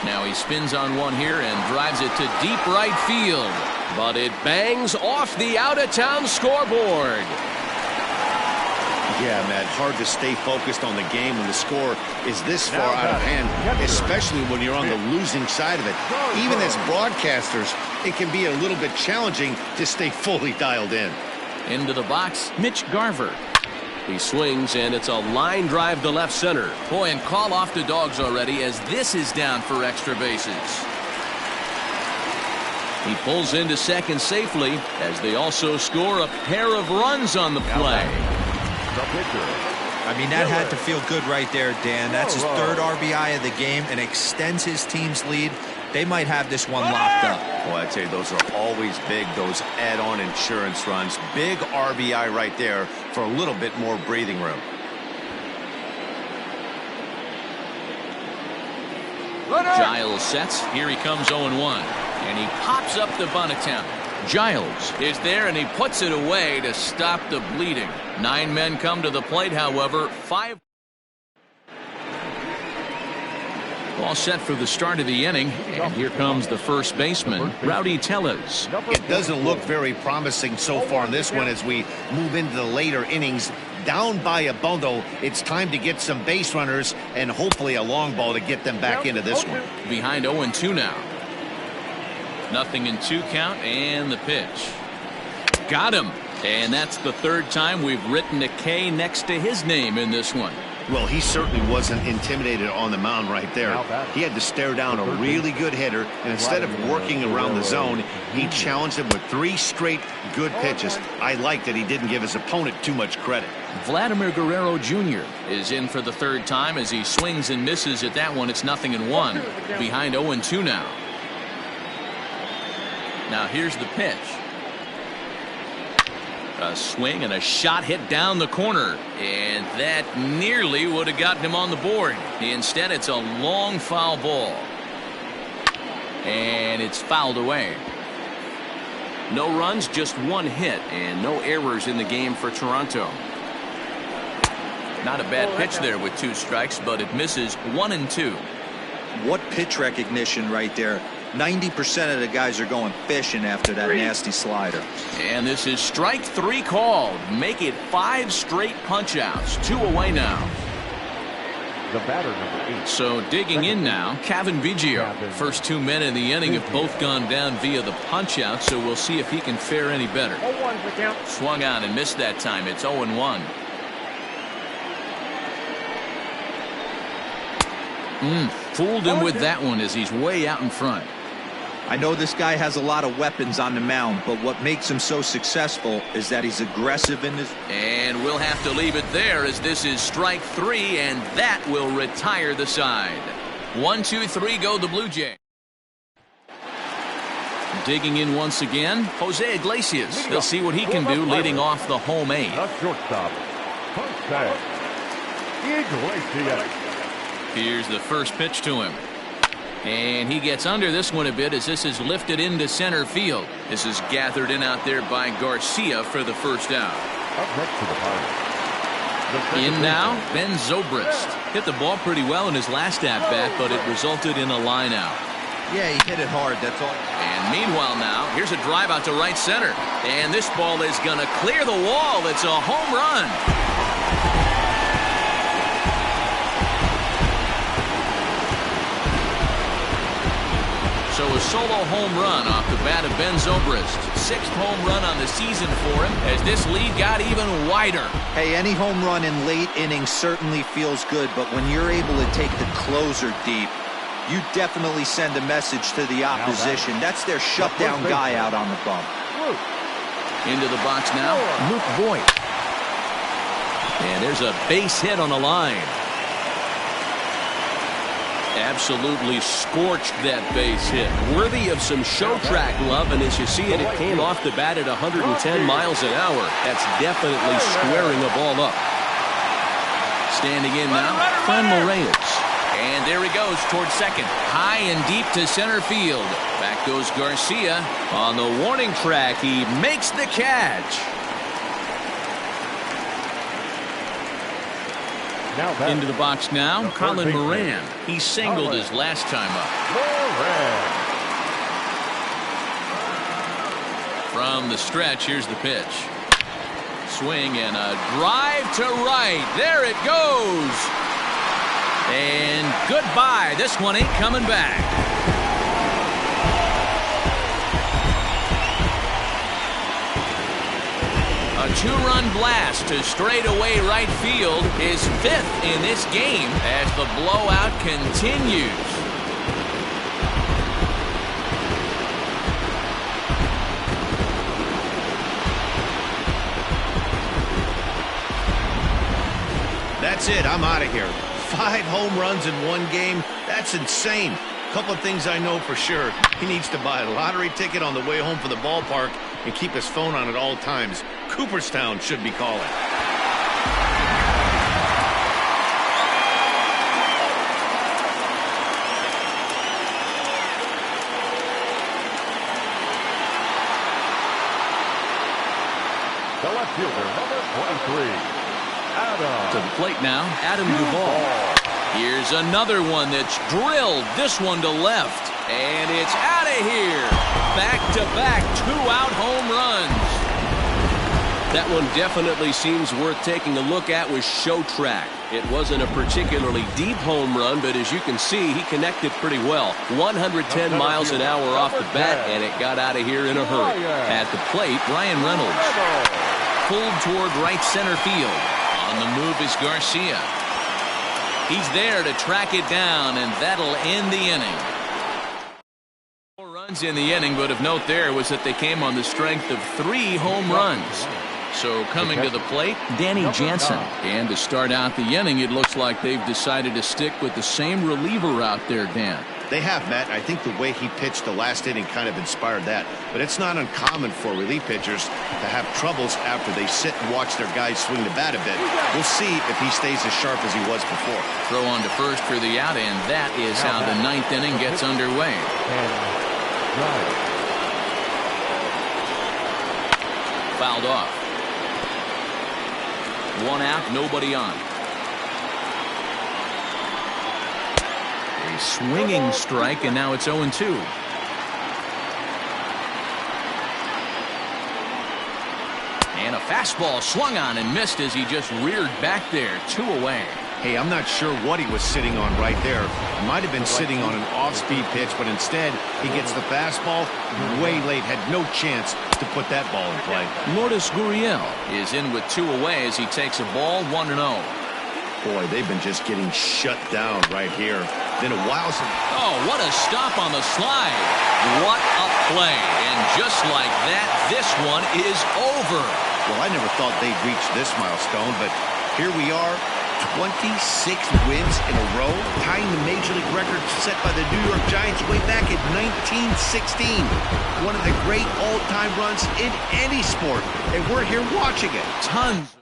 Now he spins on one here and drives it to deep right field. But it bangs off the out-of-town scoreboard.
Yeah, Matt, hard to stay focused on the game when the score is this far out of hand, especially when you're on the losing side of it. Even as broadcasters, it can be a little bit challenging to stay fully dialed in.
Into the box, Mitch Garver. He swings, and it's a line drive to left center. Boy, and call off the dogs already as this is down for extra bases. He pulls into second safely as they also score a pair of runs on the play.
I mean, that had to feel good right there, Dan. That's his 3rd RBI of the game and extends his team's lead. They might have this one locked up.
Well, I'd say those are always big, those add-on insurance runs. Big RBI right there for a little bit more breathing room.
Giles sets. Here he comes 0-1. And he pops up the bunt attempt. Giles is there, and he puts it away to stop the bleeding. 9 men come to the plate, however. 5 All set for the start of the inning. And here comes the first baseman, Rowdy Tellez.
It doesn't look very promising so far in this one as we move into the later innings. Down by a bundle, it's time to get some base runners and hopefully a long ball to get them back into this one.
Behind 0-2 now. 0-2 count and the pitch. Got him. And that's the third time we've written a K next to his name in this one.
Well, he certainly wasn't intimidated on the mound right there. He had to stare down a really good hitter, and instead of working around the zone, he challenged him with 3 straight good pitches. I like that he didn't give his opponent too much credit.
Vladimir Guerrero Jr. is in for the third time as he swings and misses at that one. It's 0-1. Behind 0-2 now. Now here's the pitch. A swing and a shot hit down the corner, and that nearly would have gotten him on the board. Instead, it's a long foul ball, and it's fouled away. No runs, just 1 hit, and no errors in the game for Toronto. Not a bad pitch there with 2 strikes, but it misses 1-2.
What pitch recognition right there. 90% of the guys are going fishing after that nasty slider.
And this is strike 3 called. Make it 5 straight punch outs. 2 away now.
The batter, number 8.
So digging in now, Cavan Biggio. First 2 men in the inning have both gone down via the punch out, so we'll see if he can fare any better.
0-1 the count.
Swung on and missed that time. It's 0-1. Fooled him with that one as he's way out in front.
I know this guy has a lot of weapons on the mound, but what makes him so successful is that he's aggressive in his...
And we'll have to leave it there as this is strike 3, and that will retire the side. 1-2-3 go the Blue Jays. Digging in once again, Jose Iglesias. They'll see what he can do leading off the home 8.
The shortstop, Jose Iglesias.
Here's the first pitch to him. And he gets under this one a bit as this is lifted into center field. This is gathered in out there by Garcia for the first out.
Up next to the Pirates.
In now, Ben Zobrist. Hit the ball pretty well in his last at-bat, but it resulted in a line out.
Yeah, he hit it hard, that's all.
And meanwhile now, here's a drive out to right center. And this ball is going to clear the wall. It's a home run. So a solo home run off the bat of Ben Zobrist. 6th home run on the season for him as this lead got even wider.
Hey, any home run in late innings certainly feels good, but when you're able to take the closer deep, you definitely send a message to the opposition. That's their shutdown guy out on the bump.
Into the box now, Luke Voigt. And there's a base hit on the line. Absolutely scorched that base hit. Worthy of some show track love, and as you see it, it came off the bat at 110 miles an hour. That's definitely squaring a ball up. Standing in now, Colin Moran. And there he goes towards second. High and deep to center field. Back goes Garcia. On the warning track, he makes the catch. Into the box now, Colin Moran. He singled his last time up. From the stretch, here's the pitch. Swing and a drive to right. There it goes. And goodbye. This one ain't coming back. A 2-run blast to straightaway right field, his 5th in this game as the blowout continues.
That's it. I'm out of here. 5 home runs in 1 game. That's insane. Couple of things I know for sure. He needs to buy a lottery ticket on the way home from the ballpark and keep his phone on at all times. Cooperstown should be calling.
The left fielder, number 23, Adam.
To the plate now, Adam Duvall. Here's another one that's drilled. This one to left. And it's out of here. Back-to-back two-out home runs. That one definitely seems worth taking a look at with show track. It wasn't a particularly deep home run, but as you can see, he connected pretty well. 110 miles an hour off the bat, and it got out of here in a hurry. At the plate, Reynolds. Pulled toward right center field. On the move is Garcia. He's there to track it down, and that'll end the inning. 4 runs in the inning, but of note there was that they came on the strength of 3 home runs. So coming to the plate, Jansen. And to start out the inning, it looks like they've decided to stick with the same reliever out there, Dan.
They have, Matt. I think the way he pitched the last inning kind of inspired that. But it's not uncommon for relief pitchers to have troubles after they sit and watch their guys swing the bat a bit. We'll see if he stays as sharp as he was before.
Throw on to first for the out, and that is how the 9th inning gets underway. Fouled off. 1 out, nobody on. A swinging strike, and now it's 0-2. And a fastball swung on and missed as he just reared back there. 2 away.
Hey, I'm not sure what he was sitting on right there. Might have been sitting on an off-speed pitch, but instead he gets the fastball way late. Had no chance to put that ball in play.
Guerrero is in with 2 away as he takes a ball 1-0.
Boy, they've been just getting shut down right here. Then a wild...
Oh, what a stop on the slide. What a play. And just like that, this one is over.
Well, I never thought they'd reach this milestone, but here we are. 26 wins in a row, tying the Major League record set by the New York Giants way back in 1916. One of the great all-time runs in any sport, and we're here watching it.
Tons.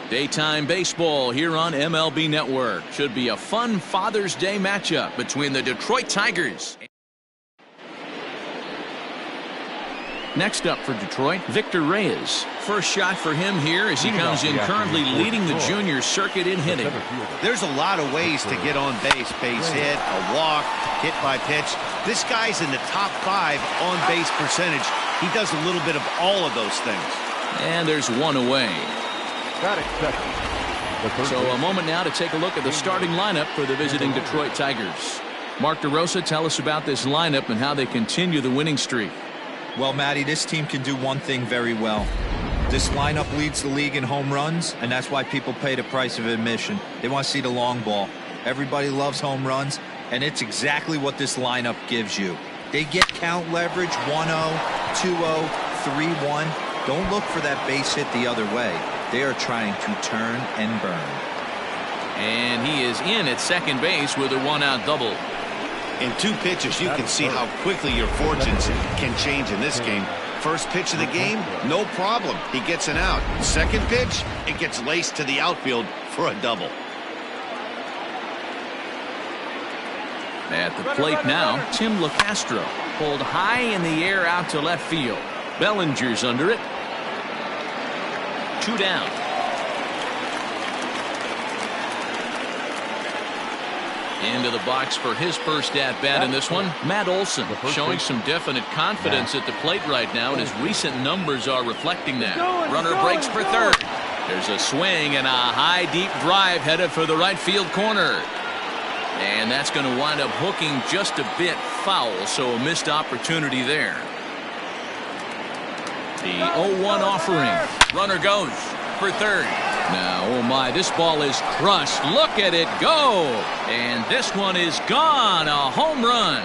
Daytime baseball here on MLB Network. Should be a fun Father's Day matchup between the Detroit Tigers. Next up for Detroit, Victor Reyes. First shot for him here as he comes in currently leading the junior circuit in hitting.
There's a lot of ways to get on base. Base hit, a walk, hit by pitch. This guy's in the top 5 on base percentage. He does a little bit of all of those things.
And there's 1 away.
Got it, second.
So a moment now to take a look at the starting lineup for the visiting Detroit Tigers. Mark Derosa, tell us about this lineup and how they continue the winning streak.
Well, Matty, this team can do one thing very well. This lineup leads the league in home runs, and that's why people pay the price of admission. They want to see the long ball. Everybody loves home runs, and it's exactly what this lineup gives you. They get count leverage 1-0, 2-0, 3-1. Don't look for that base hit the other way. They are trying to turn and burn.
And he is in at second base with a 1-out double.
In 2 pitches, you can see how quickly your fortunes can change in this game. First pitch of the game, no problem. He gets an out. Second pitch, it gets laced to the outfield for a double.
At the plate now, Tim LeCastro. Pulled high in the air out to left field. Bellinger's under it. 2 down. Into the box for his first at-bat in this one. Matt Olson showing some definite confidence at the plate right now, and his recent numbers are reflecting that. Runner breaks for third. There's a swing and a high deep drive headed for the right field corner. And that's going to wind up hooking just a bit foul, so a missed opportunity there. The 0-1 offering. Runner goes for third. Now, oh my, this ball is crushed. Look at it go. And this one is gone. A home run.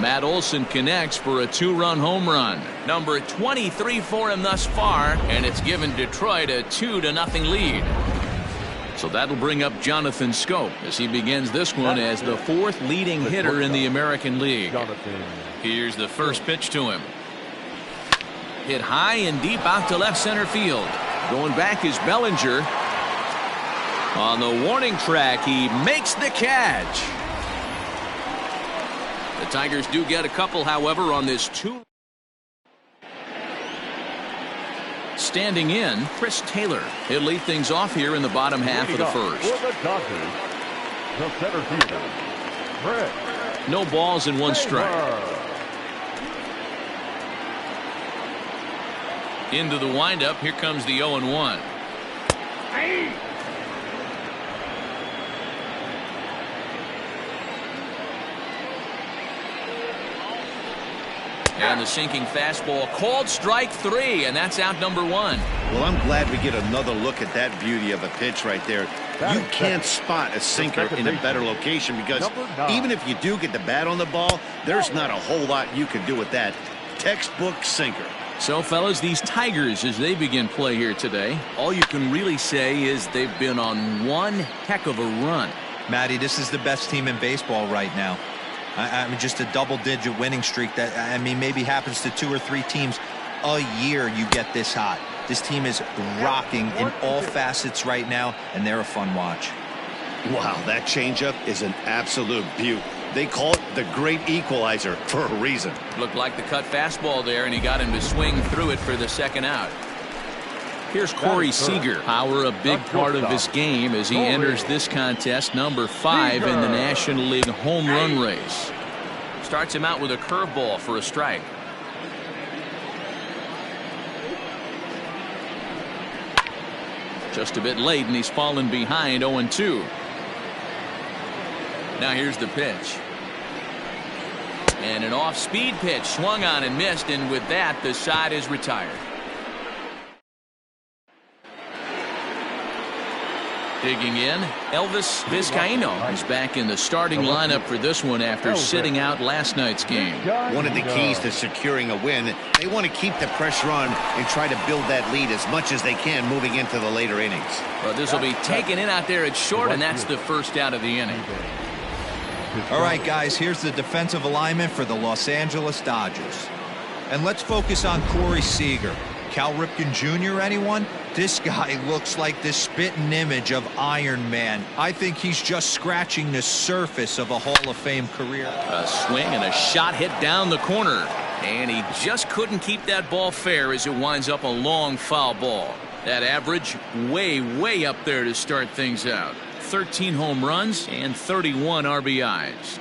Matt Olson connects for a 2-run home run. Number 23 for him thus far, and it's given Detroit a 2-0 lead. So that'll bring up Jonathan Schoop as he begins this one as the 4th leading hitter in the American League. Here's the first pitch to him. Hit high and deep out to left center field. Going back is Bellinger. On the warning track, he makes the catch. The Tigers do get a couple, however, on this 2. Standing in, Chris Taylor. He'll lead things off here in the bottom half of the first. No balls and 1 strike. Into the windup. Here comes the 0-1. And the sinking fastball called strike 3, and that's out number 1.
Well, I'm glad we get another look at that beauty of a pitch right there. You can't spot a sinker in a better location because even if you do get the bat on the ball, there's not a whole lot you can do with that. Textbook sinker.
So, fellas, these Tigers, as they begin play here today, all you can really say is they've been on one heck of a run.
Matty, this is the best team in baseball right now. I mean, just a double-digit winning streak that, I mean, maybe happens to 2 or 3 teams a year you get this hot. This team is rocking in all facets right now, and they're a fun watch.
Wow, that changeup is an absolute beaut. They call it the great equalizer for a reason.
Looked like the cut fastball there, and he got him to swing through it for the second out. Here's Corey Seeger. Power a big part of his game as he enters this contest, number 5 in the National League home run race. Starts him out with a curveball for a strike. Just a bit late, and he's fallen behind 0-2. Now here's the pitch. And an off-speed pitch swung on and missed, and with that, the side is retired. Digging in, Elvis Vizcaíno is back in the starting lineup for this one after sitting out last night's game.
One of the keys to securing a win, they want to keep the pressure on and try to build that lead as much as they can moving into the later innings.
Well, this will be taken in out there at short, and that's the first out of the inning.
All right, guys, here's the defensive alignment for the Los Angeles Dodgers. And let's focus on Corey Seager. Cal Ripken Jr., anyone? This guy looks like the spitting image of Iron Man. I think he's just scratching the surface of a Hall of Fame career.
A swing and a shot hit down the corner. And he just couldn't keep that ball fair as it winds up a long foul ball. That average way, way up there to start things out. 13 home runs and 31 RBIs.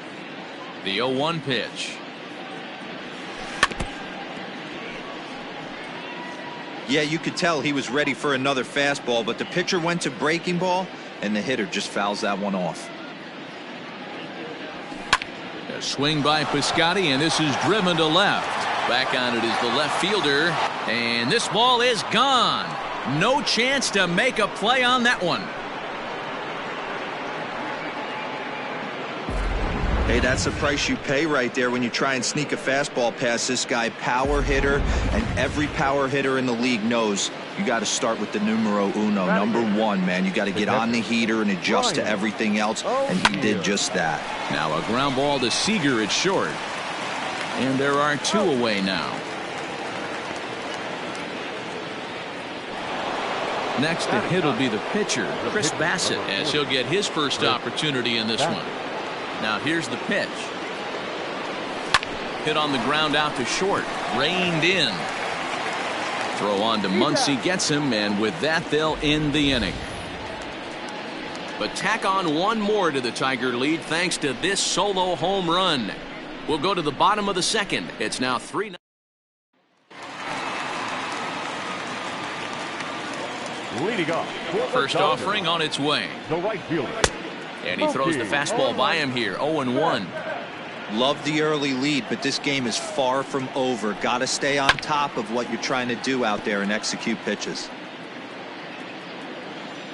The 0-1 pitch.
Yeah, you could tell he was ready for another fastball, but the pitcher went to breaking ball, and the hitter just fouls that one off.
A swing by Piscotti, and this is driven to left. Back on it is the left fielder, and this ball is gone. No chance to make a play on that one.
Hey, that's the price you pay right there when you try and sneak a fastball past this guy. Power hitter, and every power hitter in the league knows you got to start with the numero uno, number 1, man. You got to get on the heater and adjust to everything else, and he did just that.
Now a ground ball to Seeger at short. And there are 2 away now. Next to hit will be the pitcher, Chris Bassett, as he'll get his first opportunity in this one. Now here's the pitch. Hit on the ground out to short. Reined in. Throw on to Muncy, gets him, and with that they'll end the inning. But tack on one more to the Tiger lead thanks to this solo home run. We'll go to the bottom of the second. It's now 3-0.
Leading off.
First offering on its way.
The right fielder.
And he throws the fastball by him here. 0-1.
Love the early lead, but this game is far from over. Got to stay on top of what you're trying to do out there and execute pitches.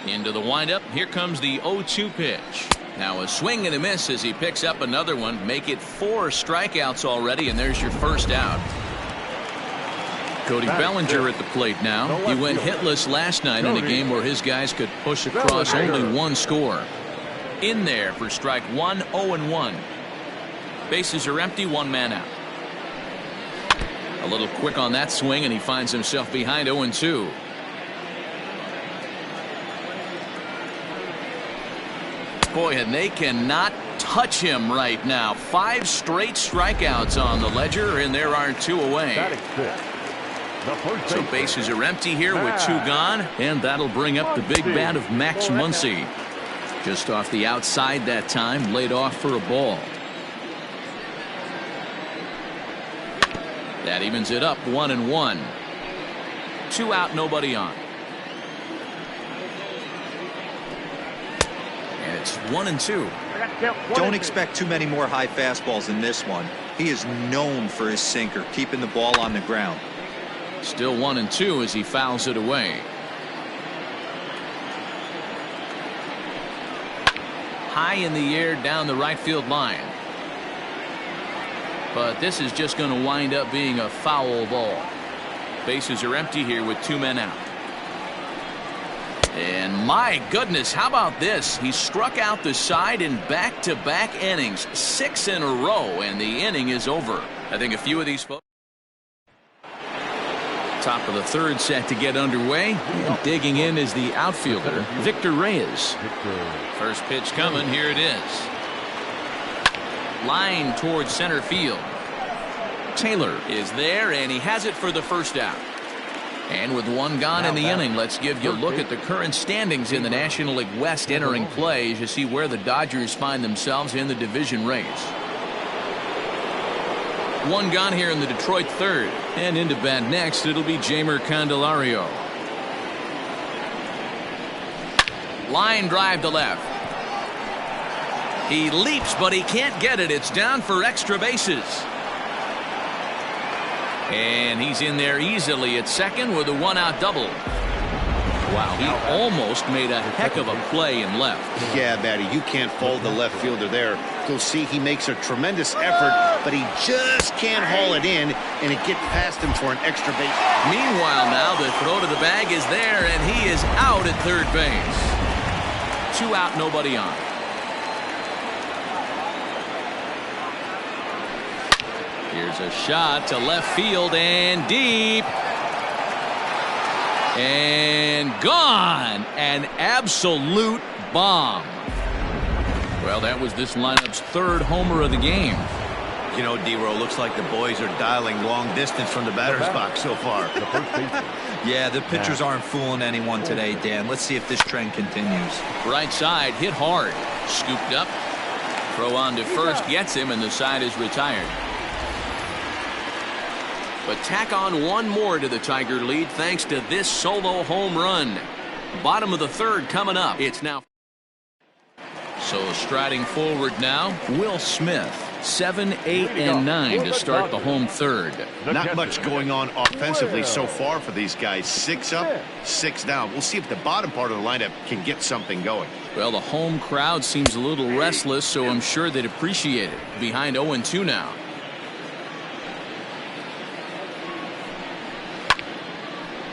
Into the windup. Here comes the 0-2 pitch. Now a swing and a miss as he picks up another one. Make it 4 strikeouts already, and there's your first out. Cody Bellinger at the plate now. He went hitless last night in a game where his guys could push across only one score. In there for strike 1, 0-1. Bases are empty, 1 man out. A little quick on that swing, and he finds himself behind 0-2. Boy, and they cannot touch him right now. 5 straight strikeouts on the ledger, and there are 2 away. So bases are empty here with 2 gone, and that'll bring up the big bat of Max Muncy. Just off the outside that time, laid off for a ball. That evens it up, 1-1. 2 out, nobody on. And it's 1-2.
Don't expect too many more high fastballs in this one. He is known for his sinker, keeping the ball on the ground.
Still 1-2 as he fouls it away. High in the air down the right field line. But this is just going to wind up being a foul ball. Bases are empty here with 2 men out. And my goodness, how about this? He struck out the side in back-to-back innings, 6 in a row, and the inning is over. I think a few of these folks. Top of the third set to get underway. And digging in is the outfielder, Victor Reyes. First pitch coming. Here it is. Line towards center field. Taylor is there, and he has it for the first out. And with 1 gone in the inning, let's give you a look at the current standings in the National League West entering play as you see where the Dodgers find themselves in the division race. 1 gone here in the Detroit third, and into bat next it'll be Jeimer Candelario. Line drive to left. He leaps, but he can't get it. It's down for extra bases. And he's in there easily at second with a 1-out double. Wow, he almost made a heck of a play in left.
Yeah, Matty, you can't fault the left fielder there. You'll see he makes a tremendous effort, but he just can't haul it in, and it gets past him for an extra base.
Meanwhile, now the throw to the bag is there, and he is out at third base. 2 out, nobody on. Here's a shot to left field and deep. And gone. An absolute bomb. Well, that was this lineup's 3rd homer of the game.
You know, D-Row, looks like the boys are dialing long distance from the batter's box so far.
Yeah, the pitchers aren't fooling anyone today, Dan. Let's see if this trend continues.
Right side, hit hard. Scooped up. Throw on to first, gets him, and the side is retired. But tack on 1 more to the Tiger lead thanks to this solo home run. Bottom of the third coming up. It's now. So striding forward now, Will Smith. 7, 8, and 9 to start the home third.
Not much going on offensively so far for these guys. 6 up, 6 down. We'll see if the bottom part of the lineup can get something going.
Well, the home crowd seems a little restless, so I'm sure they'd appreciate it. Behind 0-2 now.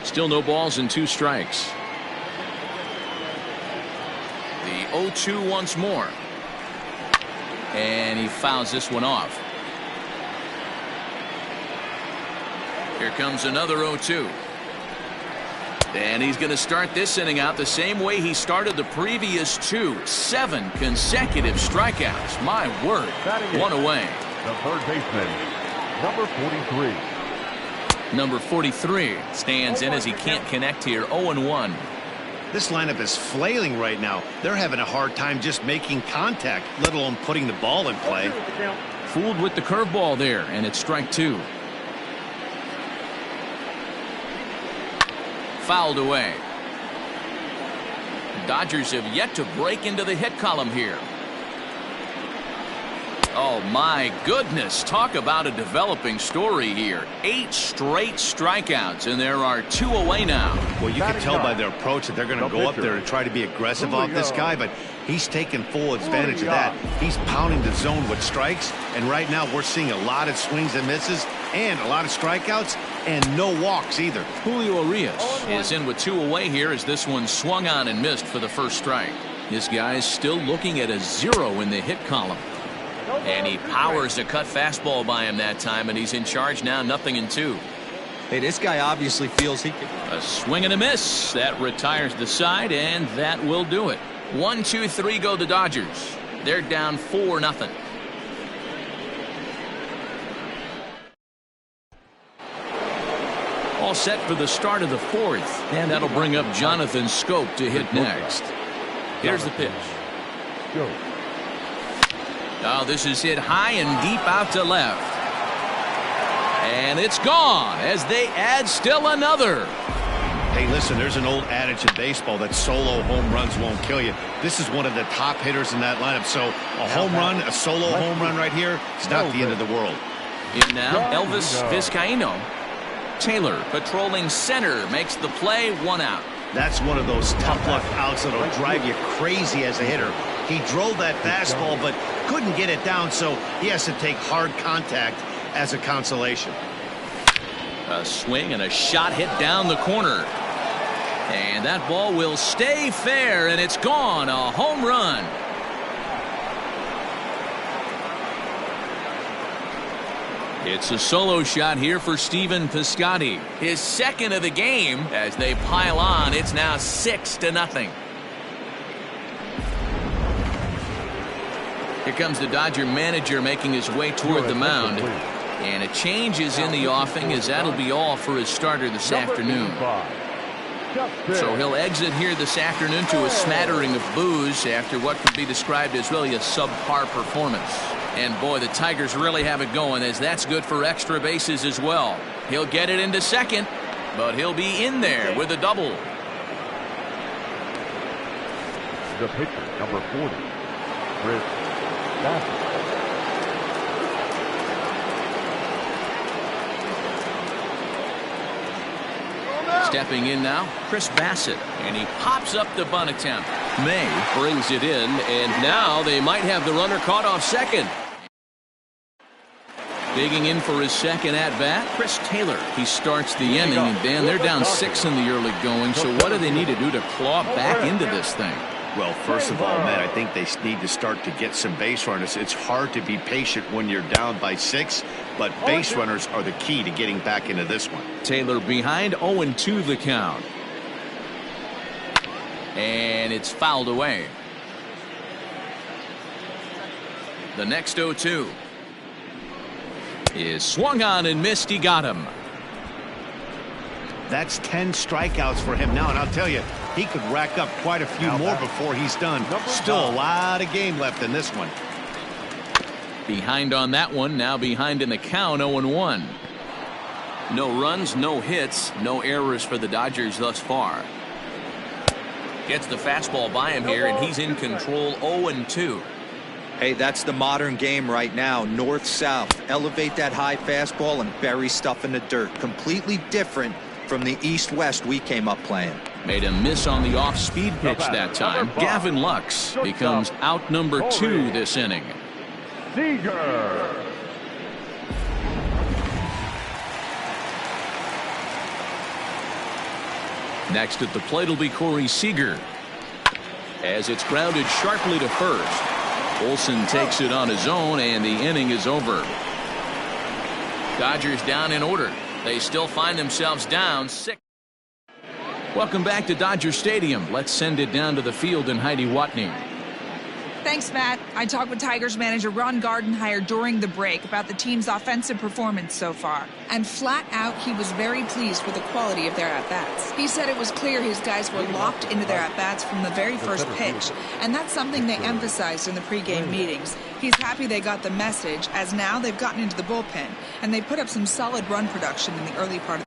Still no balls and 2 strikes. The 0-2 once more. And he fouls this one off. Here comes another 0-2. And he's going to start this inning out the same way he started the previous two. 7 consecutive strikeouts. My word. 1 away.
The third baseman, number 43.
Number 43 stands in as he can't connect here. 0-1.
This lineup is flailing right now. They're having a hard time just making contact, let alone putting the ball in play.
Fooled with the curveball there, and it's strike 2. Fouled away. Dodgers have yet to break into the hit column here. Oh my goodness, talk about a developing story here. 8 straight strikeouts, and there are 2 away now.
Well, you can tell by their approach that they're going to go up there and try to be aggressive off this guy, but he's taking full advantage of that. He's pounding the zone with strikes, and right now we're seeing a lot of swings and misses and a lot of strikeouts and no walks either.
Julio Reyes is in with 2 away here as this one swung on and missed for the first strike. This guy is still looking at a 0 in the hit column. And he powers a cut fastball by him that time, and he's in charge now, 0-2.
Hey, this guy obviously feels he can.
A swing and a miss. That retires the side, and that will do it. 1, 2, 3 go the Dodgers. They're down 4-0. All set for the start of the 4th, and that'll bring up Jonathan Scope to hit next. Here's the pitch.
Go.
Oh, this is hit high and deep out to left. And it's gone as they add still another.
Hey, listen, there's an old adage in baseball that solo home runs won't kill you. This is one of the top hitters in that lineup. So a home run, a solo home run right here, it's not the end of the world.
In now, Elvis Vizcaíno. Taylor patrolling center makes the play, 1 out.
That's one of those tough luck outs that'll drive you crazy as a hitter. He drove that fastball but couldn't get it down, so he has to take hard contact as a consolation.
A swing and a shot hit down the corner. And that ball will stay fair, and it's gone. A home run. It's a solo shot here for Stephen Piscotti. His second of the game as they pile on. It's now 6-0. Here comes the Dodger manager making his way toward the mound. And a change is in the offing as that'll be all for his starter this afternoon. So he'll exit here this afternoon to a smattering of boos after what could be described as really a subpar performance. And boy, the Tigers really have it going as that's good for extra bases as well. He'll get it into second, but he'll be in there with a double.
The pitcher, number 40, Chris Bassett.
Stepping in now, Chris Bassett, and he pops up the bunt attempt. May brings it in, and now they might have the runner caught off second. Digging in for his second at-bat, Chris Taylor. He starts the inning, and Dan, they're down 6 in the early going, so what do they need to do to claw back into this thing?
Well, first of all, man, I think they need to start to get some base runners. It's hard to be patient when you're down by 6, but base runners are the key to getting back into this one.
Taylor behind, 0-2 the count. And it's fouled away. The next 0-2 is swung on and missed. He got him.
That's 10 strikeouts for him now, and I'll tell you, he could rack up quite a few more before he's done. Still a lot of game left in this one.
Behind on that one, now behind in the count, 0-1. No runs, no hits, no errors for the Dodgers thus far. Gets the fastball by him here, and he's in control, 0-2.
Hey, that's the modern game right now. North-south. Elevate that high fastball and bury stuff in the dirt. Completely different from the east-west we came up playing.
Made a miss on the off-speed pitch that time. Gavin Lux becomes out number 2 this inning.
Seeger.
Next at the plate will be Corey Seeger. As it's grounded sharply to first. Olsen takes it on his own, and the inning is over. Dodgers down in order. They still find themselves down 6. Welcome back to Dodger Stadium. Let's send it down to the field in Heidi Watney.
Thanks, Matt. I talked with Tigers manager Ron Gardenhire during the break about the team's offensive performance so far. And flat out, he was very pleased with the quality of their at-bats. He said it was clear his guys were locked into their at-bats from the very first pitch. And that's something they emphasized in the pregame meetings. He's happy they got the message, as now they've gotten into the bullpen. And they put up some solid run production in the early part of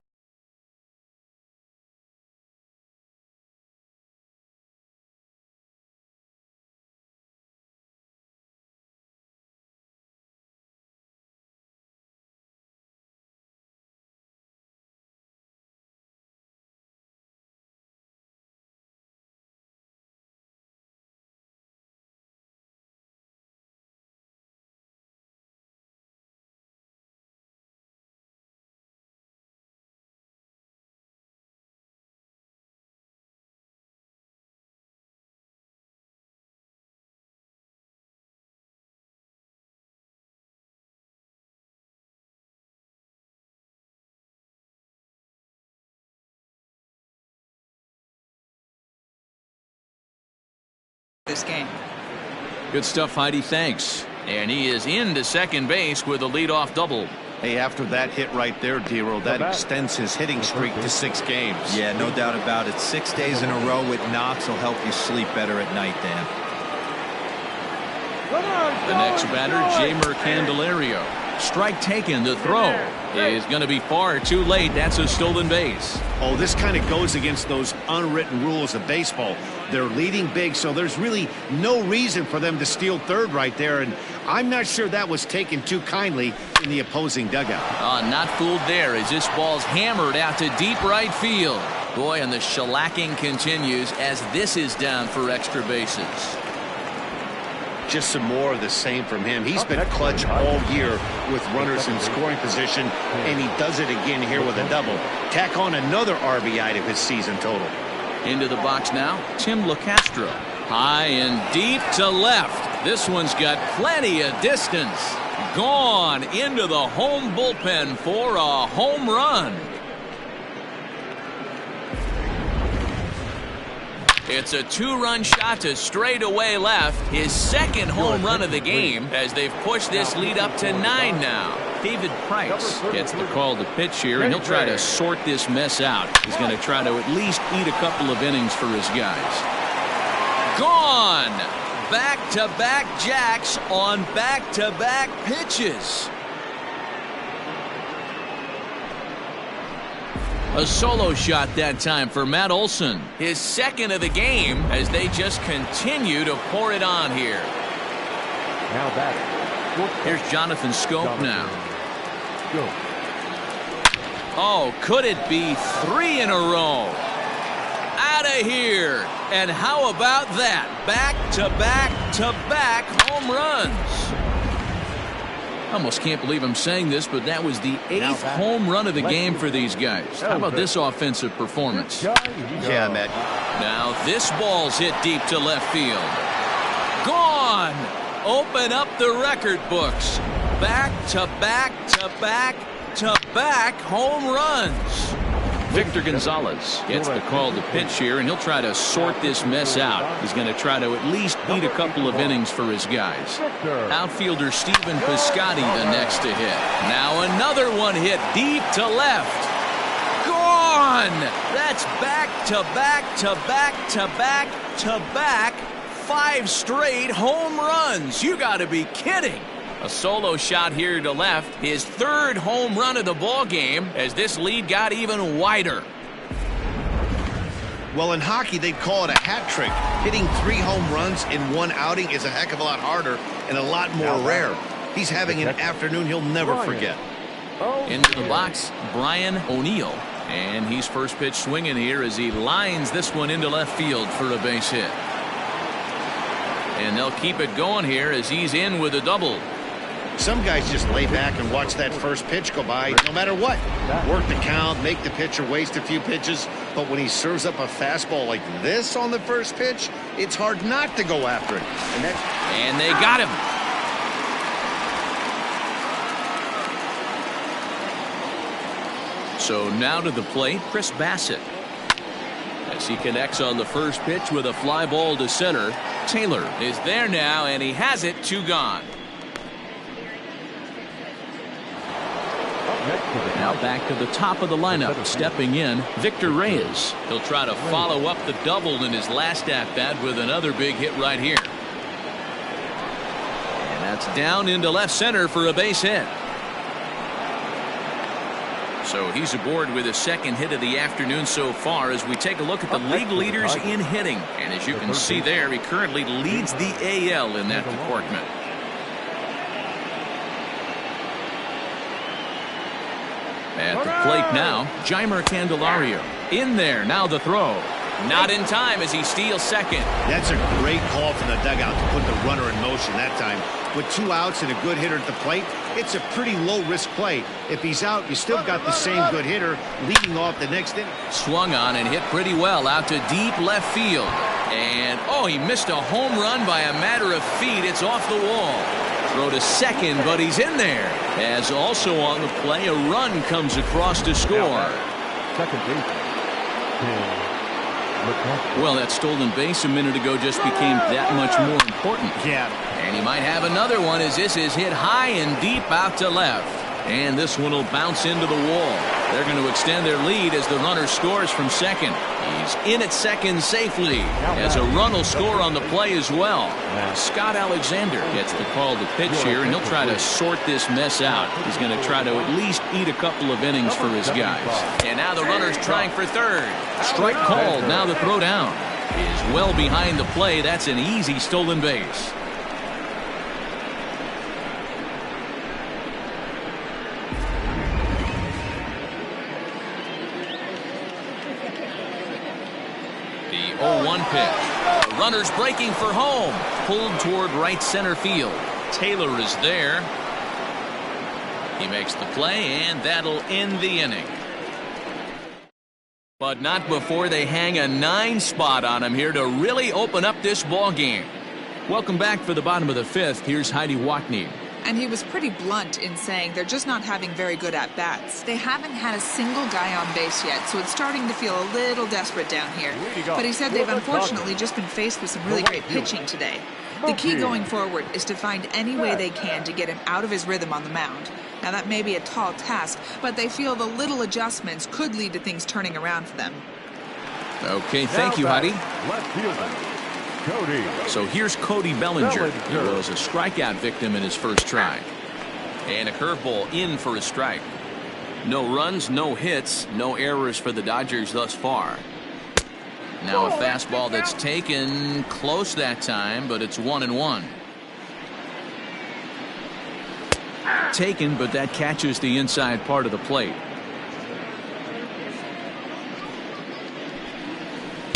this game.
Good stuff, Heidi. Thanks. And he is into second base with a leadoff double.
Hey, after that hit right there, Dero, that extends his hitting streak to 6 games.
Yeah, no doubt about it. 6 days in a row with knocks will help you sleep better at night, Dan.
The next batter, Jamer Candelario. Strike taken. The throw is going to be far too late. That's a stolen base.
Oh, this kind of goes against those unwritten rules of baseball. They're leading big, so there's really no reason for them to steal third right there, and I'm not sure that was taken too kindly in the opposing dugout.
Not fooled there as this ball's hammered out to deep right field. Boy, and the shellacking continues as this is down for extra bases.
Just some more of the same from him. He's been clutch all year with runners in scoring position, and he does it again here with a double. Tack on another RBI to his season total.
Into the box now, Tim LaCastro. High and deep to left. This one's got plenty of distance. Gone into the home bullpen for a home run. It's a 2-run shot to straightaway left. His second home run of the game as they've pushed this lead up to 9 now. David Price gets the call to pitch here, and he'll try to sort this mess out. He's going to try to at least eat a couple of innings for his guys. Gone! Back-to-back jacks on back-to-back pitches. A solo shot that time for Matt Olson. His second of the game as they just continue to pour it on here.
Now batting.
Here's Jonathan Scope now. Oh, could it be 3 in a row? Out of here. And how about that? Back-to-back-to-back home runs. I almost can't believe I'm saying this, but that was the 8th home run of the game for these guys. How about this offensive performance?
Yeah, Matt.
Now this ball's hit deep to left field. Gone! Open up the record books. Back-to-back-to-back-to-back home runs. Victor Gonzalez gets the call to pitch here, and he'll try to sort this mess out. He's going to try to at least eat a couple of innings for his guys. Outfielder Stephen Piscotti the next to hit. Now another one hit deep to left. Gone! That's back-to-back-to-back-to-back-to-back 5 straight home runs. You got to be kidding. A solo shot here to left, his 3rd home run of the ball game as this lead got even wider.
Well, in hockey, they'd call it a hat trick. Hitting 3 home runs in 1 outing is a heck of a lot harder and a lot more rare. He's having an afternoon he'll never forget.
Into the box, Brian O'Neill. And he's first pitch swinging here as he lines this one into left field for a base hit. And they'll keep it going here as he's in with a double.
Some guys just lay back and watch that first pitch go by no matter what. Work the count, make the pitcher waste a few pitches, but when he serves up a fastball like this on the first pitch, it's hard not to go after it.
And they got him. So now to the plate, Chris Bassett. As he connects on the first pitch with a fly ball to center. Taylor is there now, and he has it. 2 gone. Now back to the top of the lineup. Stepping in, Victor Reyes. He'll try to follow up the double in his last at-bat with another big hit right here. And that's down into left center for a base hit. So he's aboard with his second hit of the afternoon so far as we take a look at the league leaders in hitting. And as you can see there, he currently leads the AL in that department. At the plate now, Jeimer Candelario. In there, now the throw. Not in time as he steals second.
That's a great call from the dugout to put the runner in motion that time. With 2 outs and a good hitter at the plate, it's a pretty low-risk play. If he's out, you still got the same good hitter leading off the next inning.
Swung on and hit pretty well out to deep left field. And, oh, he missed a home run by a matter of feet. It's off the wall. Throw to second, but he's in there. As also on the play, a run comes across to score.
Second base.
Well, that stolen base a minute ago just became that much more important.
Yeah.
And he might have another one as this is hit high and deep out to left. And this one will bounce into the wall. They're going to extend their lead as the runner scores from second. He's in at second safely as a run will score on the play as well. Scott Alexander gets the call to pitch here, and he'll try to sort this mess out. He's going to try to at least eat a couple of innings for his guys. And now the runner's trying for third. Strike called. Now the throw down is well behind the play. That's an easy stolen base. The 0-1 pitch. The runner's breaking for home. Pulled toward right center field. Taylor is there. He makes the play, and that'll end the inning. But not before they hang a 9 spot on him here to really open up this ball game. Welcome back for the bottom of the 5th. Here's Heidi Watney.
And he was pretty blunt in saying they're just not having very good at-bats. They haven't had a single guy on base yet, so it's starting to feel a little desperate down here. But he said they've unfortunately just been faced with some really great pitching today. The key going forward is to find any way they can to get him out of his rhythm on the mound. Now, that may be a tall task, but they feel the little adjustments could lead to things turning around for them.
Okay, thank you, Heidi.
Left fielder, Cody.
So here's Cody Bellinger. He was a strikeout victim in his first try. And a curveball in for a strike. No runs, no hits, no errors for the Dodgers thus far. Now a fastball that's taken close that time, but it's 1-1. Taken, but that catches the inside part of the plate.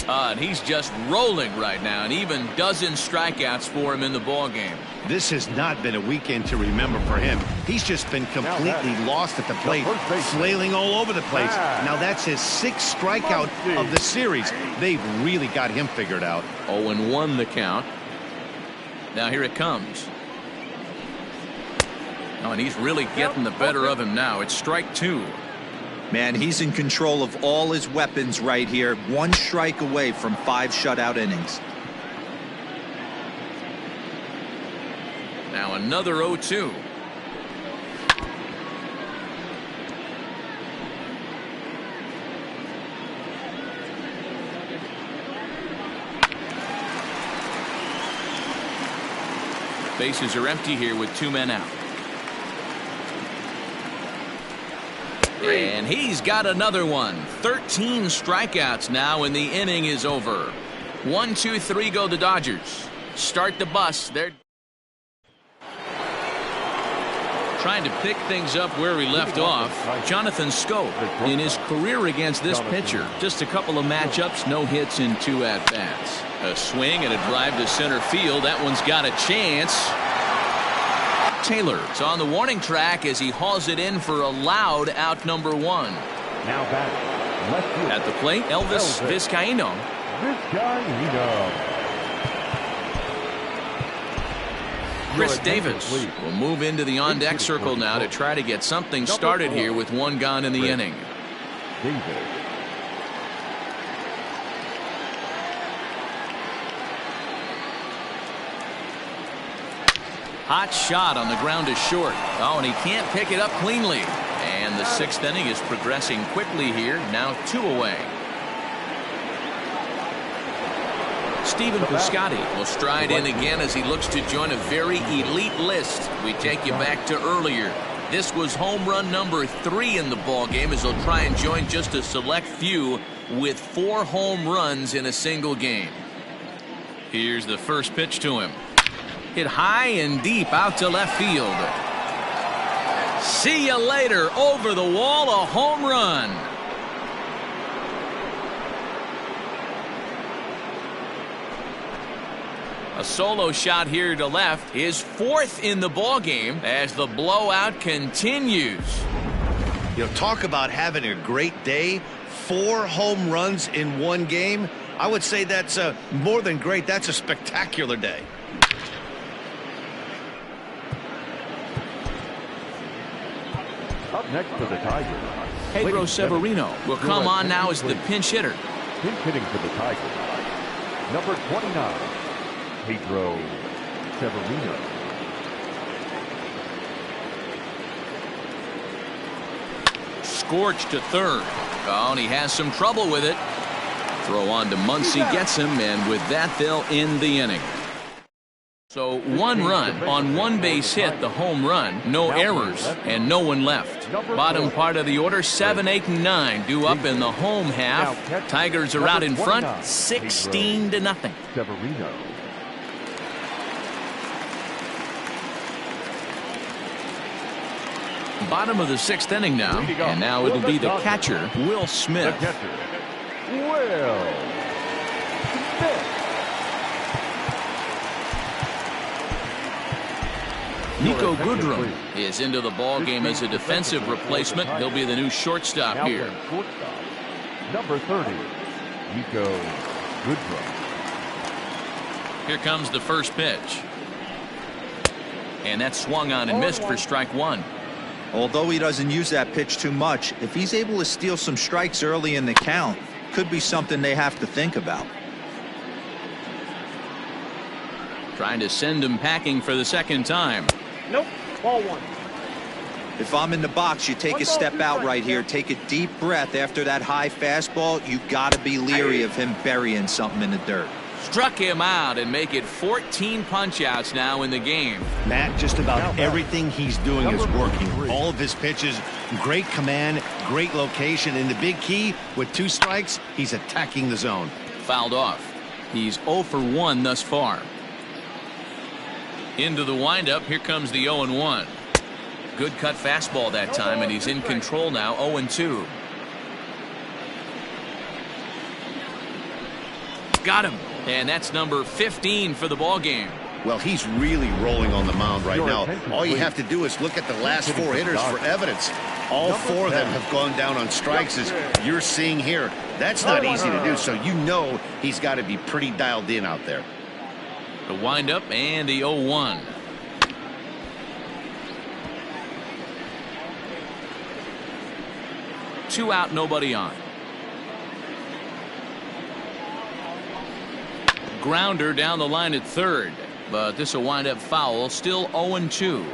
And he's just rolling right now, and even dozen strikeouts for him in the ball game.
This has not been a weekend to remember for him. He's just been completely lost at the plate, flailing all over the place. Now that's his 6th strikeout of the series. They've really got him figured out.
0-1 the count. Now here it comes. Oh, and he's really getting the better of him now. It's strike 2.
Man, he's in control of all his weapons right here. 1 strike away from 5 shutout innings.
Now another 0-2. Bases are empty here with 2 men out. And he's got another one. 13 strikeouts now, and the inning is over. 1, 2, 3 go the Dodgers. Start the bus. They're trying to pick things up where we left off. Jonathan Scope in his career against this pitcher. Just a couple of matchups, no hits in 2 at-bats. A swing and a drive to center field. That one's got a chance. Taylor is on the warning track as he hauls it in for a loud out number 1.
Now back. Left field.
At the plate, Elvis Vizcaíno. Chris Davis will move into the on-deck circle now to try to get something started here with 1 gone in the inning. Hot shot on the ground is short. Oh, and he can't pick it up cleanly. And the 6th inning is progressing quickly here. Now 2 away. Stephen Piscotti will stride in again as he looks to join a very elite list. We take you back to earlier. This was home run number 3 in the ball game as he'll try and join just a select few with 4 home runs in a single game. Here's the first pitch to him. Hit high and deep out to left field. See you later. Over the wall, a home run. A solo shot here to left, his 4th in the ball game as the blowout continues.
You know, talk about having a great day. 4 home runs in 1 game. I would say that's more than great. That's a spectacular day.
Up next for the Tigers,
Pedro Severino will come on now as the pinch hitter.
pinch hitting for the Tigers, number 29, Pedro Severino.
Scorched to third. Oh, and he has some trouble with it. Throw on to Muncy gets him, and with that they'll end the inning. So 1 run on 1 base hit, the home run, no errors, and no one left. Bottom part of the order, 7, 8, and 9 due up in the home half. Tigers are out in front, 16-0.
Severino.
Bottom of the 6th inning now, and now it'll be the catcher, Will Smith.
The catcher, Will Smith.
Nico Goodrum is into the ball game as a defensive replacement. He'll be the new shortstop here.
Number 30, Nico Goodrum.
Here comes the first pitch. And that's swung on and missed for strike 1.
Although he doesn't use that pitch too much, if he's able to steal some strikes early in the count, could be something they have to think about.
Trying to send him packing for the 2nd time.
Nope. Ball 1.
If I'm in the box, you take a step out right here, take a deep breath after that high fastball. You got to be leery of him burying something in the dirt.
Struck him out and make it 14 punch-outs now in the game.
Matt, just about everything he's doing is working. All of his pitches, great command, great location, and the big key, with 2 strikes, he's attacking the zone.
Fouled off. He's 0 for 1 thus far. Into the windup, here comes the 0-1. Good cut fastball that time, and he's in control now, 0-2. Got him. And that's number 15 for the ball game.
Well, he's really rolling on the mound right now. All you have to do is look at the last 4 hitters for evidence. All 4 of them have gone down on strikes, as you're seeing here. That's not easy to do, so you know he's got to be pretty dialed in out there.
The windup and the 0-1. Two out, nobody on. Grounder down the line at third, but this will wind up foul. Still 0-2.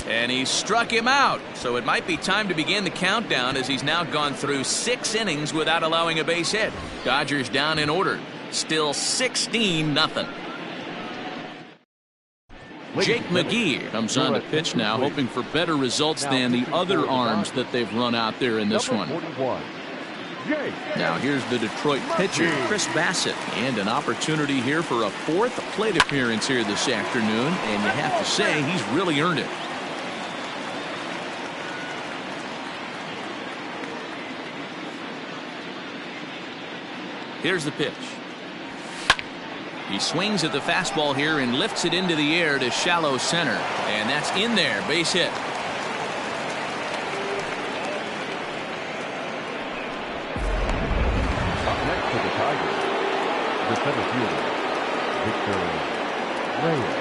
And he struck him out, so it might be time to begin the countdown, as he's now gone through 6 innings without allowing a base hit. Dodgers down in order, still 16-0. Jake McGee comes on to pitch now, hoping for better results than the other arms that they've run out there in this one. Now here's the Detroit pitcher, Chris Bassett, and an opportunity here for a 4th plate appearance here this afternoon, and you have to say he's really earned it. Here's the pitch. He swings at the fastball here and lifts it into the air to shallow center, and that's in there, base hit.
The center fielder, Victor Reyes.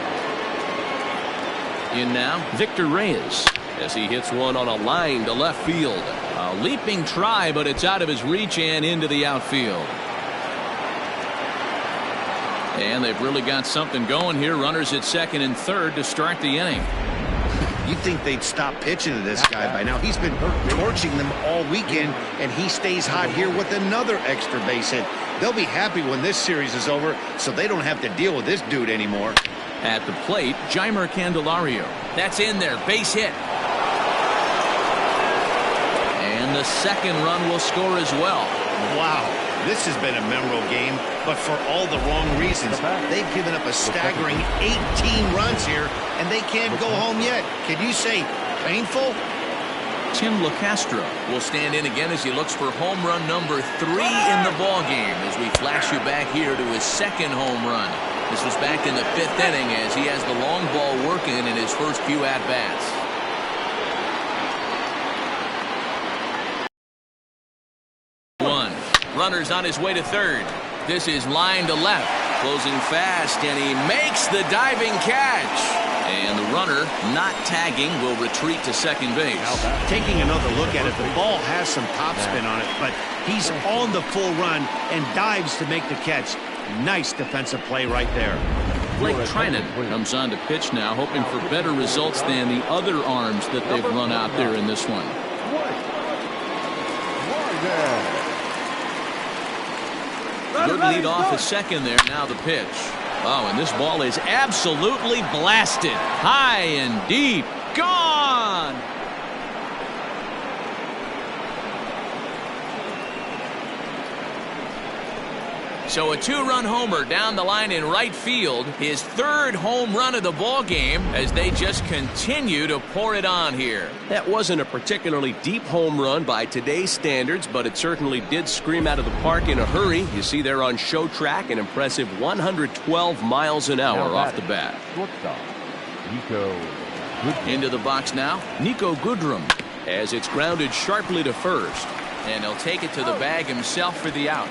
In now, Victor Reyes, as he hits one on a line to left field. A leaping try, but it's out of his reach and into the outfield. And they've really got something going here. Runners at second and third to start the inning.
You'd think they'd stop pitching to this guy by now. He's been torching them all weekend, and he stays hot here with another extra base hit. They'll be happy when this series is over, so they don't have to deal with this dude anymore.
At the plate, Jeimer Candelario. That's in there. Base hit. And the second run will score as well.
Wow, this has been a memorable game, but for all the wrong reasons. They've given up a staggering 18 runs here, and they can't go home yet. Can you say painful?
Tim LaCastro will stand in again as he looks for home run number 3 in the ball game as we flash you back here to his second home run. This was back in the 5th inning as he has the long ball working in his first few at-bats. Runners on his way to third. This is line to left. Closing fast, and he makes the diving catch. And the runner, not tagging, will retreat to second base.
Taking another look at it, the ball has some topspin on it, but he's on the full run and dives to make the catch. Nice defensive play right there.
Blake Trinan comes on to pitch now, hoping for better results than the other arms that they've run out there in this one. Good lead off a second there. Now the pitch. Oh, and this ball is absolutely blasted. High and deep. Gone! So a 2-run homer down the line in right field. His 3rd home run of the ball game as they just continue to pour it on here.
That wasn't a particularly deep home run by today's standards, but it certainly did scream out of the park in a hurry. You see there on show track an impressive 112 miles an hour off the bat. Into the box now, Nico Goodrum as it's grounded sharply to first. And he'll take it to the bag himself for the out.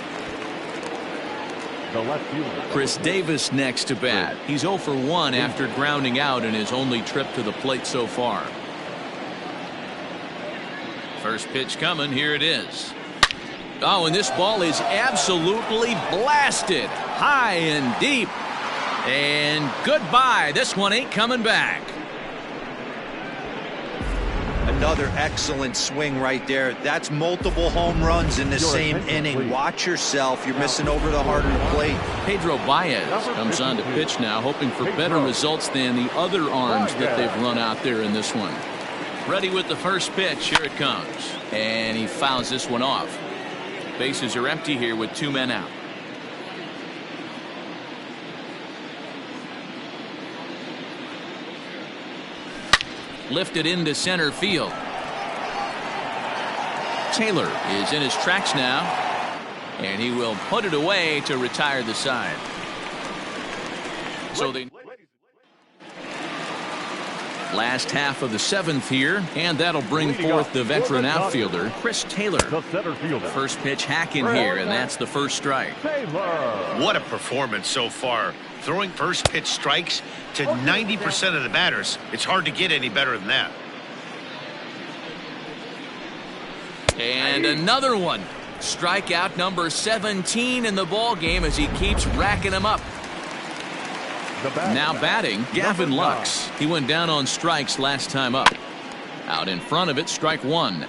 Chris Davis next to bat. He's 0 for 1 after grounding out in his only trip to the plate so far. First pitch coming. Here it is. Oh, and this ball is absolutely blasted. High and deep. And goodbye. This one ain't coming back.
Another excellent swing right there. That's multiple home runs in the same inning. Watch yourself. You're missing over the heart of the plate.
Pedro Baez comes on to pitch now, hoping for better results than the other arms that they've run out there in this one. Ready with the first pitch. Here it comes. And he fouls this one off. Bases are empty here with 2 men out. Lifted into center field. Taylor is in his tracks now, and he will put it away to retire the side. So the last half of the 7th here, and that'll bring forth the veteran outfielder Chris Taylor. First pitch hacking here, and that's the first strike.
What a performance so far. Throwing first pitch strikes to 90% of the batters. It's hard to get any better than that.
And another one. Strikeout number 17 in the ball game as he keeps racking them up. Now batting, Gavin Lux. He went down on strikes last time up. Out in front of it, strike 1.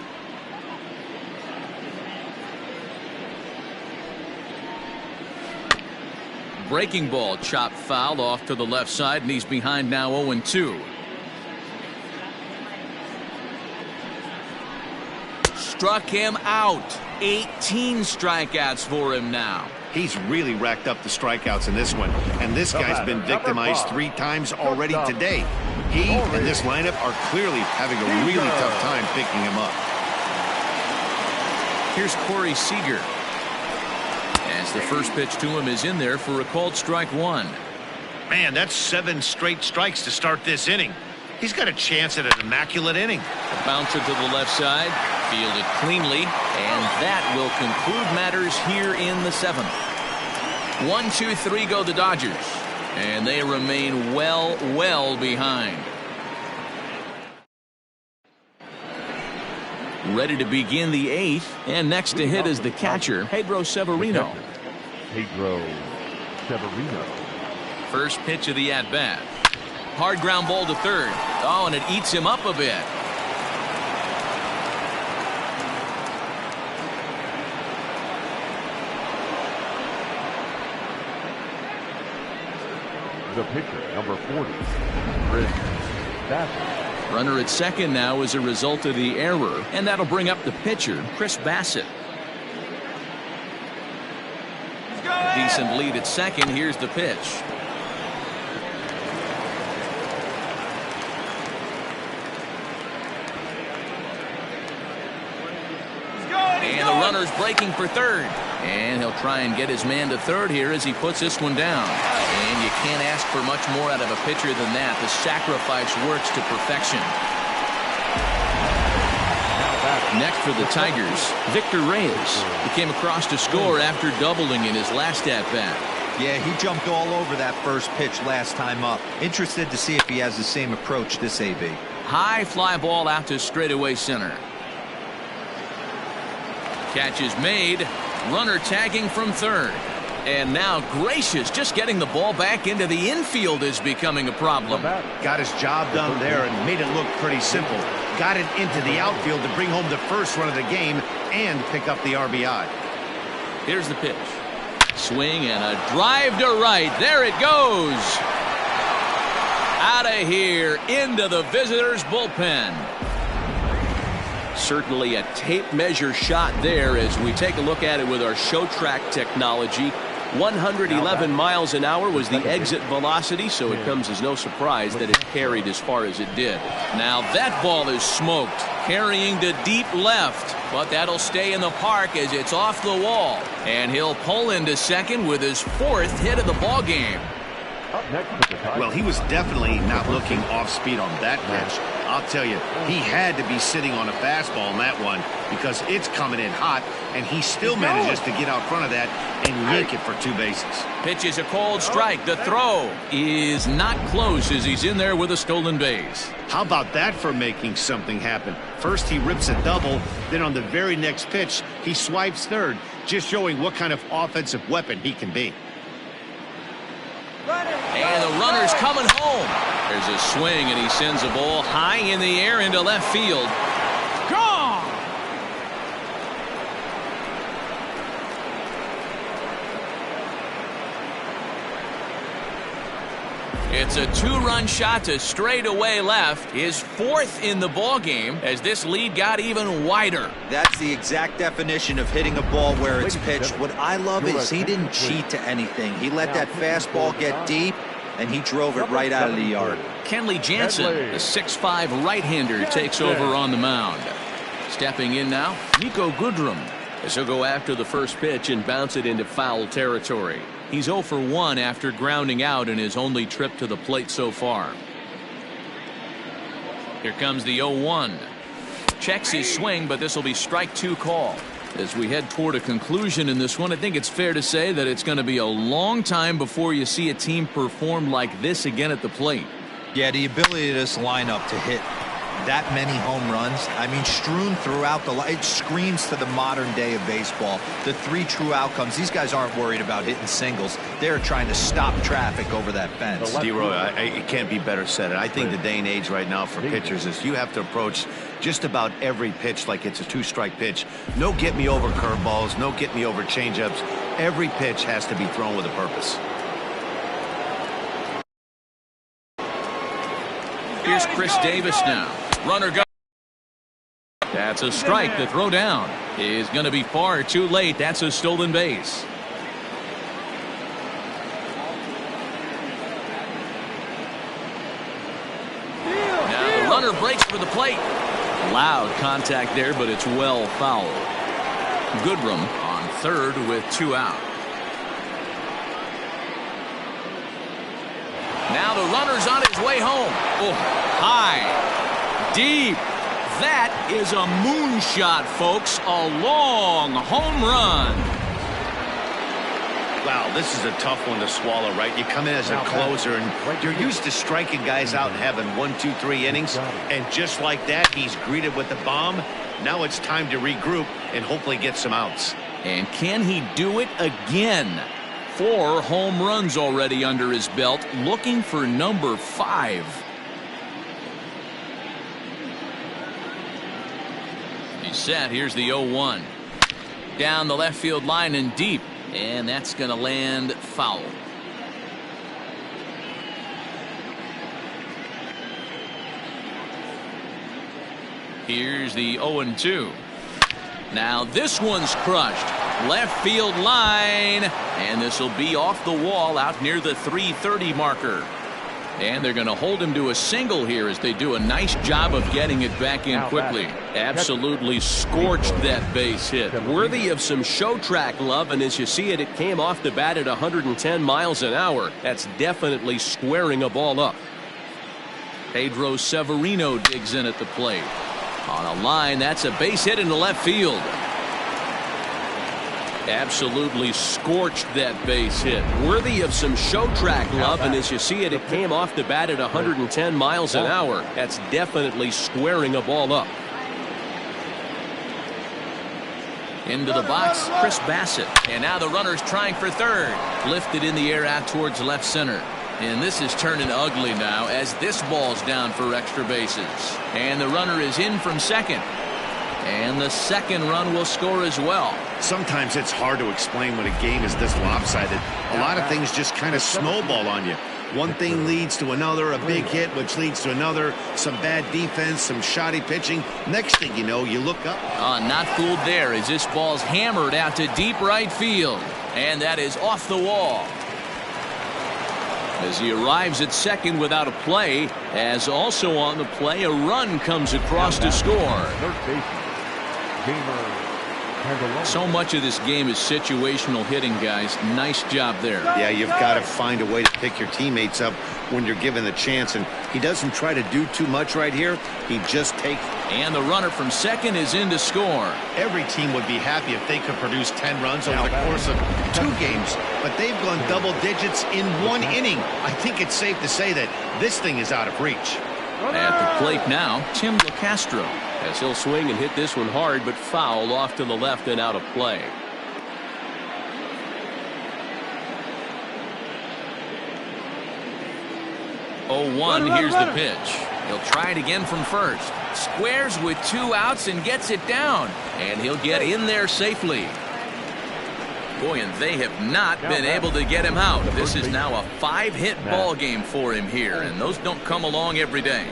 Breaking ball chopped foul off to the left side, and he's behind now 0-2. Struck him out. 18 strikeouts for him now.
He's really racked up the strikeouts in this one, and this guy's been victimized 3 times already today. He and this lineup are clearly having a really tough time picking him up.
Here's Corey Seeger. As the first pitch to him is in there for a called strike 1.
Man, that's 7 straight strikes to start this inning. He's got a chance at an immaculate inning.
A bouncer to the left side, fielded cleanly, and that will conclude matters here in the 7th. 1, 2, 3 go the Dodgers, and they remain well behind. Ready to begin the 8th, and next to hit is the catcher, Pedro Severino.
Pedro Severino.
First pitch of the at-bat. Hard ground ball to third. Oh, and it eats him up a bit.
The pitcher, number 40, Chris Bassett.
Runner at second now as a result of the error, and that'll bring up the pitcher, Chris Bassett. Decent lead at second. Here's the pitch. And the runner's breaking for third. And he'll try and get his man to third here as he puts this one down. And you can't ask for much more out of a pitcher than that. The sacrifice works to perfection. Next for the Tigers, Victor Reyes. He came across to score after doubling in his last at-bat.
Yeah, he jumped all over that first pitch last time up. Interested to see if he has the same approach this AB.
High fly ball out to straightaway center. Catch is made. Runner tagging from third. And now Gracious just getting the ball back into the infield is becoming a problem.
Got his job done there and made it look pretty simple. Got it into the outfield to bring home the first run of the game and pick up the RBI.
Here's the pitch. Swing and a drive to right. There it goes. Out of here into the visitors' bullpen. Certainly a tape measure shot there as we take a look at it with our show track technology. 111 miles an hour was the exit velocity, so it comes as no surprise that it carried as far as it did. Now that ball is smoked, carrying to deep left, but that'll stay in the park as it's off the wall. And he'll pull into second with his fourth hit of the ball game.
Well, he was definitely not looking off speed on that pitch. I'll tell you, he had to be sitting on a fastball on that one because it's coming in hot, and he still manages to get out front of that and yank it for two bases.
Pitch is a cold strike. The throw is not close as he's in there with a stolen base.
How about that for making something happen? First he rips a double, then on the very next pitch he swipes third, just showing what kind of offensive weapon he can be.
And the runner's coming home. There's a swing, and he sends a ball high in the air into left field. Gone! It's a two-run shot to straightaway left. His fourth in the ballgame as this lead got even wider.
That's the exact definition of hitting a ball where it's pitched. What I love is he didn't cheat to anything. He let that fastball get deep, and he drove it right out of the yard.
Kenley Jansen, the 6'5" right-hander, takes over on the mound. Stepping in now, Nico Goodrum, as he'll go after the first pitch and bounce it into foul territory. He's 0 for 1 after grounding out in his only trip to the plate so far. Here comes the 0-1. Checks his swing, but this will be strike two call. As we head toward a conclusion in this one, I think it's fair to say that it's going to be a long time before you see a team perform like this again at the plate.
Yeah, the ability of this lineup to hit that many home runs, I mean, strewn throughout the line, it screams to the modern day of baseball. The three true outcomes. These guys aren't worried about hitting singles. They're trying to stop traffic over that fence.
Derosa, it can't be better said. I think the day and age right now for pitchers is you have to approach just about every pitch like it's a two-strike pitch. No get-me-over curveballs, no get-me-over changeups. Every pitch has to be thrown with a purpose.
Here's Chris Davis now. Runner go. That's a strike. The throw down is going to be far too late. That's a stolen base. Now the runner breaks for the plate. Loud contact there, but it's well fouled. Goodrum on third with two out. Now the runner's on his way home. Oh, high. Deep. That is a moonshot, folks. A long home run.
Wow, this is a tough one to swallow, right? You come in as a closer, and you're used to striking guys out and having 1, 2, 3 innings. And just like that, he's greeted with the bomb. Now it's time to regroup and hopefully get some outs.
And can he do it again? 4 home runs already under his belt, looking for number 5. He's set. Here's the 0-1. Down the left field line and deep, and that's going to land foul. Here's the 0-2. Now this one's crushed. Left field line, and this will be off the wall out near the 330 marker. And they're going to hold him to a single here as they do a nice job of getting it back in quickly. Absolutely scorched that base hit.
Worthy of some show track love, and as you see it, it came off the bat at 110 miles an hour. That's definitely squaring a ball up.
Pedro Severino digs in at the plate. On a line, that's a base hit into left field. Absolutely scorched that base hit.
Worthy of some show track love, and as you see it, it came off the bat at 110 miles an hour. That's definitely squaring a ball up.
Into the box, Chris Bassett. And now the runner's trying for third. Lifted in the air out towards left center. And this is turning ugly now as this ball's down for extra bases. And the runner is in from second. And the second run will score as well.
Sometimes it's hard to explain when a game is this lopsided. A lot of things just kind of snowball on you. One thing leads to another, a big hit, which leads to another, some bad defense, some shoddy pitching. Next thing you know, you look up.
Not fooled there as this ball's hammered out to deep right field. And that is off the wall. As he arrives at second without a play, as also on the play, a run comes across to score. So much of this game is situational hitting, guys. Nice job there.
Yeah, you've got to find a way to pick your teammates up when you're given the chance, and he doesn't try to do too much right here. He just takes.
And the runner from second is in to score.
Every team would be happy if they could produce 10 runs over the course of 2 games, but they've gone double digits in 1 inning. I think it's safe to say that this thing is out of reach.
At the plate now, Tim LeCastro.
As he'll swing and hit this one hard, but foul off to the left and out of play.
Oh, 1, here's the pitch. He'll try it again from first. Squares with 2 outs and gets it down. And he'll get in there safely. Boy, and they have not been able to get him out. This is now a 5-hit ball game for him here, and those don't come along every day.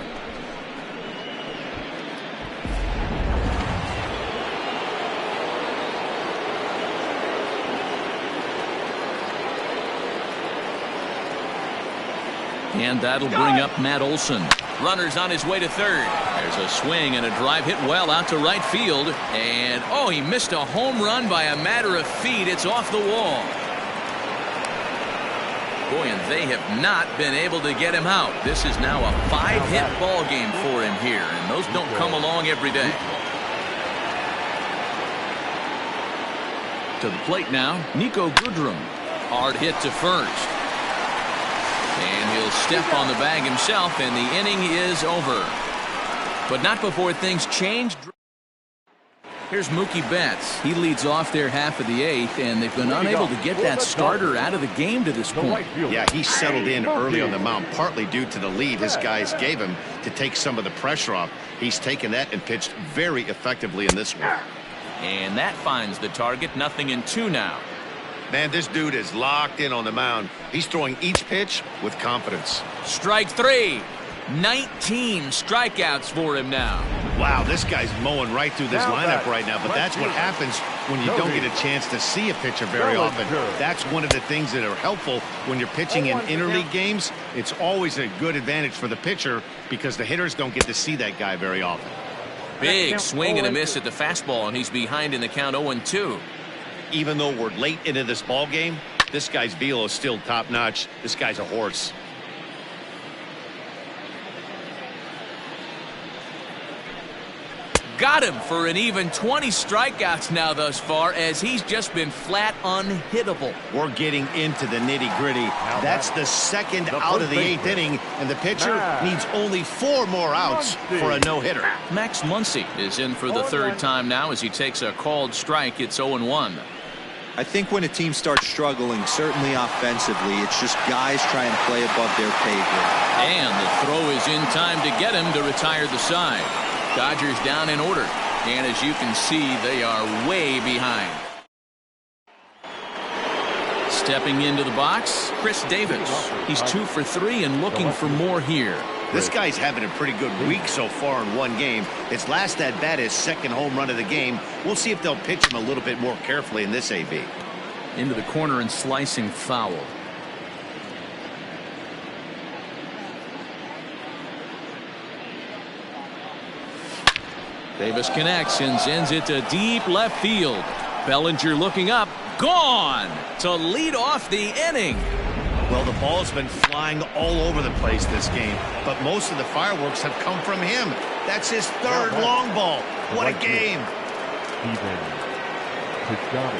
And that'll bring up Matt Olson. Runner's on his way to third. There's a swing and a drive hit well out to right field. And, oh, he missed a home run by a matter of feet. It's off the wall. Boy, and they have not been able to get him out. This is now a 5-hit ball game for him here. And those don't come along every day. To the plate now, Nico Goodrum. Hard hit to first. And he'll step on the bag himself, and the inning is over. But not before things change. Here's Mookie Betts. He leads off their half of the 8th, and they've been unable to get that starter out of the game to this point.
Yeah, he settled in early on the mound, partly due to the lead his guys gave him to take some of the pressure off. He's taken that and pitched very effectively in this one.
And that finds the target. 0-2 now.
Man, this dude is locked in on the mound. He's throwing each pitch with confidence.
Strike 3. 19 strikeouts for him now.
Wow, this guy's mowing right through this lineup right now, but that's what happens when you don't get a chance to see a pitcher very often. That's one of the things that are helpful when you're pitching in interleague games. It's always a good advantage for the pitcher because the hitters don't get to see that guy very often.
Big swing and a miss at the fastball, and he's behind in the count 0-2.
Even though we're late into this ball game, this guy's velo is still top-notch. This guy's a horse.
Got him for an even 20 strikeouts now thus far, as he's just been flat unhittable.
We're getting into the nitty-gritty. That's the second out of the 8th inning, and the pitcher needs only 4 more outs for a no-hitter.
Max Muncy is in for the 3rd time now as he takes a called strike. It's 0-1.
I think when a team starts struggling, certainly offensively, it's just guys trying to play above their pay grade.
And the throw is in time to get him to retire the side. Dodgers down in order. And as you can see, they are way behind. Stepping into the box, Chris Davis. He's 2 for 3 and looking for more here.
This guy's having a pretty good week so far in one game. His last at bat is second home run of the game. We'll see if they'll pitch him a little bit more carefully in this AB.
Into the corner and slicing foul. Davis connects and sends it to deep left field. Bellinger looking up. Gone to lead off the inning.
Well, the ball's been flying all over the place this game, but most of the fireworks have come from him. That's his third long ball. What a game.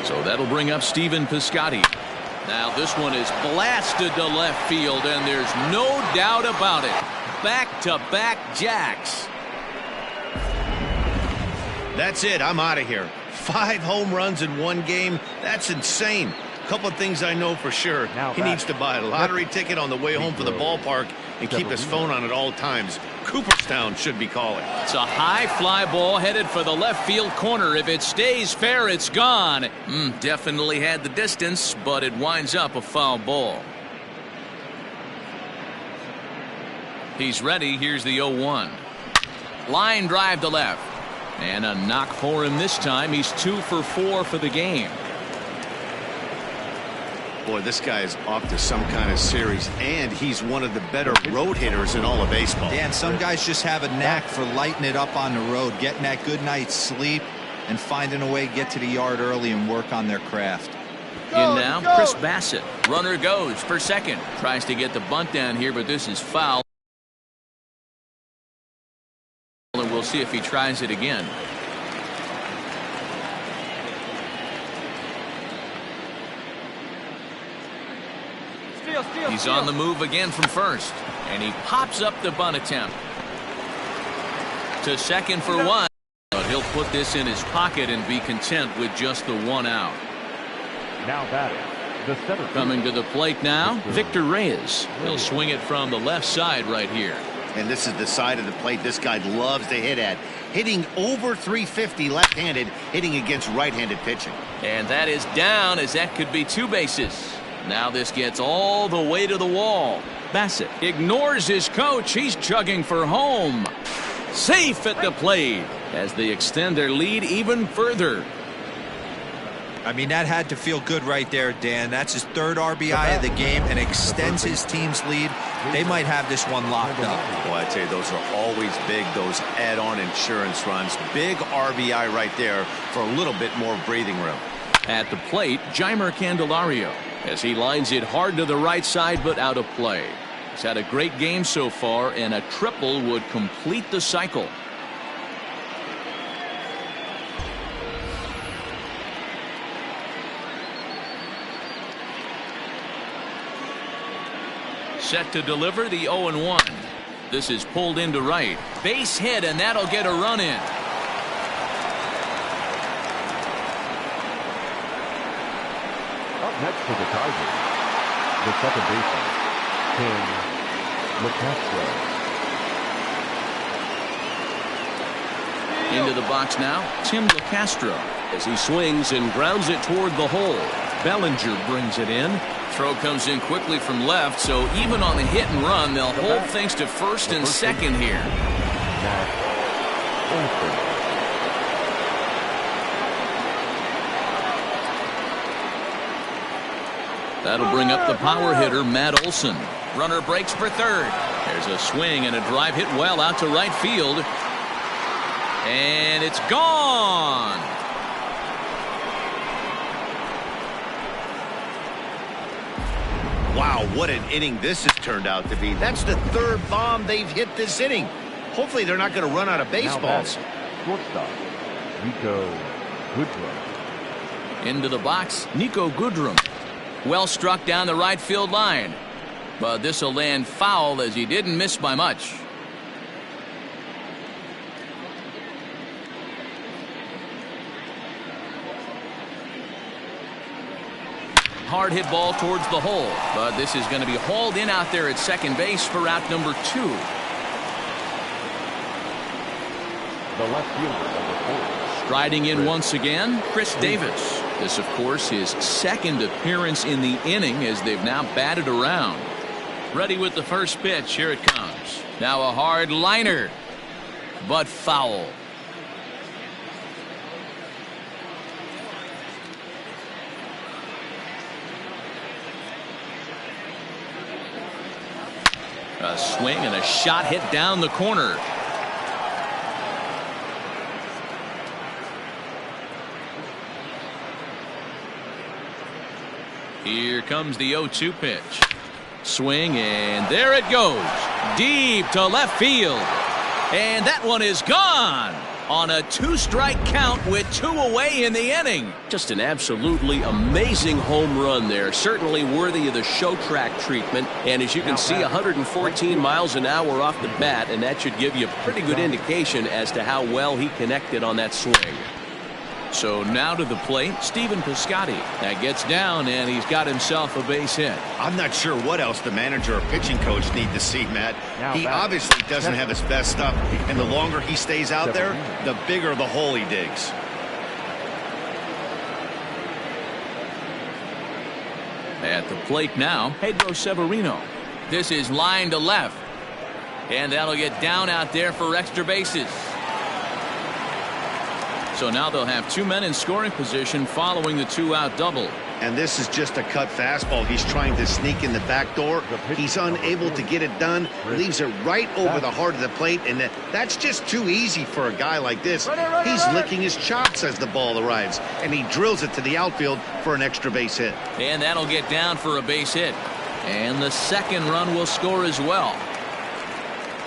So that'll bring up Stephen Piscotti. Now this one is blasted to left field, and there's no doubt about it. Back-to-back jacks.
That's it. I'm out of here. 5 home runs in one game. That's insane. Couple of things I know for sure. He needs to buy a lottery ticket on the way home from the ballpark and keep his phone on at all times. Cooperstown should be calling.
It's a high fly ball headed for the left field corner. If it stays fair, it's gone. Definitely had the distance, but it winds up a foul ball. He's ready. Here's the 0-1. Line drive to left. And a knock for him this time. He's 2 for 4 for the game.
Boy, this guy is off to some kind of series, and he's one of the better road hitters in all of baseball.
Dan, some guys just have a knack for lighting it up on the road, getting that good night's sleep, and finding a way to get to the yard early and work on their craft.
In now, Chris Bassett. Runner goes for second. Tries to get the bunt down here, but this is foul. And we'll see if he tries it again. He's on the move again from first, and he pops up the bunt attempt to second for 1. But he'll put this in his pocket and be content with just the 1 out.
Now batting, the center
coming to the plate now, Victor Reyes. He'll swing it from the left side right here.
And this is the side of the plate this guy loves to hit at. Hitting over 350 left-handed, hitting against right-handed pitching.
And that is down, as that could be 2 bases. Now this gets all the way to the wall. Bassett ignores his coach. He's chugging for home. Safe at the plate as they extend their lead even further.
I mean, that had to feel good right there, Dan. That's his 3rd RBI of the game and extends his team's lead. They might have this one locked up.
Well, I tell you, those are always big, those add-on insurance runs. Big RBI right there for a little bit more breathing room.
At the plate, Jeimer Candelario, as he lines it hard to the right side but out of play. He's had a great game so far, and a triple would complete the cycle. Set to deliver the 0-1. This is pulled into right. Base hit, and that'll get a run in.
Next for the Tigers, the second baseman, Tim LeCastro.
Into the box now, Tim LeCastro, as he swings and grounds it toward the hole. Bellinger brings it in. Throw comes in quickly from left, so even on the hit and run, they'll hold things to first and second here. That'll bring up the power hitter, Matt Olson. Runner breaks for third. There's a swing and a drive hit well out to right field. And it's gone.
Wow, what an inning this has turned out to be. That's the 3rd bomb they've hit this inning. Hopefully they're not going to run out of baseballs.
Shortstop, Nico Goodrum.
Into the box, Nico Goodrum. Well struck down the right field line. But this will land foul as he didn't miss by much. hard hit ball towards the hole, but this is going to be hauled in out there at second base for out number 2.
The left fielder, number 4.
Striding in once again, Chris Davis. This, of course, his second appearance in the inning as they've now batted around. Ready with the first pitch. Here it comes. Now a hard liner, but foul. A swing and a shot hit down the corner. Here comes the 0-2 pitch. Swing, and there it goes. Deep to left field. And that one is gone on a 2-strike count with 2 away in the inning.
Just an absolutely amazing home run there. Certainly worthy of the show track treatment. And as you can see, 114 miles an hour off the bat, and that should give you a pretty good indication as to how well he connected on that swing.
So now to the plate, Stephen Piscotti. That gets down, and he's got himself a base hit.
I'm not sure what else the manager or pitching coach need to see, Matt. He obviously doesn't have his best stuff, and the longer he stays out there, the bigger the hole he digs.
At the plate now, Pedro Severino. This is line to left, and that'll get down out there for extra bases. So now they'll have 2 men in scoring position following the 2-out double.
And this is just a cut fastball. He's trying to sneak in the back door. He's unable to get it done. Leaves it right over the heart of the plate, and that's just too easy for a guy like this. He's licking his chops as the ball arrives, and he drills it to the outfield for an extra base hit.
And that'll get down for a base hit. And the second run will score as well.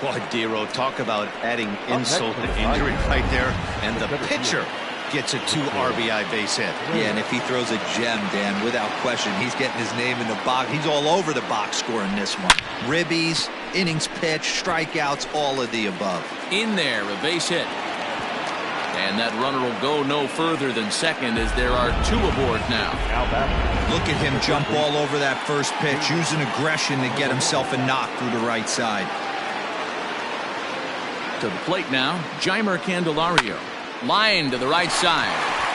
Boy, Dero, talk about adding insult to injury right there. And the pitcher gets a 2 RBI base hit.
Yeah, and if he throws a gem, Dan, without question, he's getting his name in the box. He's all over the box scoring this one. Ribbies, innings pitched, strikeouts, all of the above.
In there, a base hit. And that runner will go no further than second as there are 2 aboard now.
Look at him jump all over that first pitch, using aggression to get himself a knock through the right side.
To the plate now, Jeimer Candelario. Line to the right side.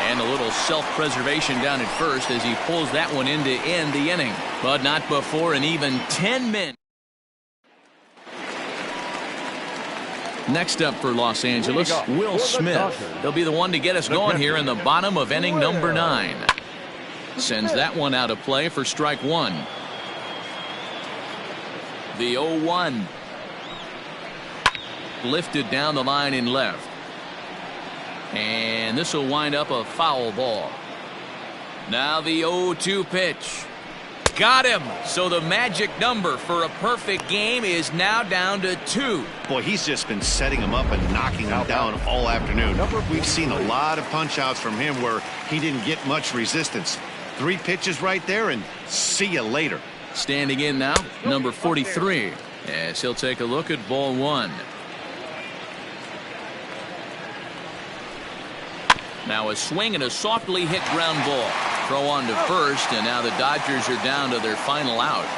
And a little self-preservation down at first as he pulls that one in to end the inning. But not before an even 10 men. Next up for Los Angeles, Will Smith. He'll be the one to get us going here in the bottom of inning number 9. Sends that one out of play for strike 1. The 0-1. Lifted down the line in left. And this will wind up a foul ball. Now the 0-2 pitch. Got him. So the magic number for a perfect game is now down to 2.
Boy, he's just been setting him up and knocking him down all afternoon. We've seen a lot of punch outs from him where he didn't get much resistance. 3 pitches right there, and see you later.
Standing in now, number 43. As he'll take a look at ball 1. Now a swing and a softly hit ground ball. Throw on to first, and now the Dodgers are down to their final out.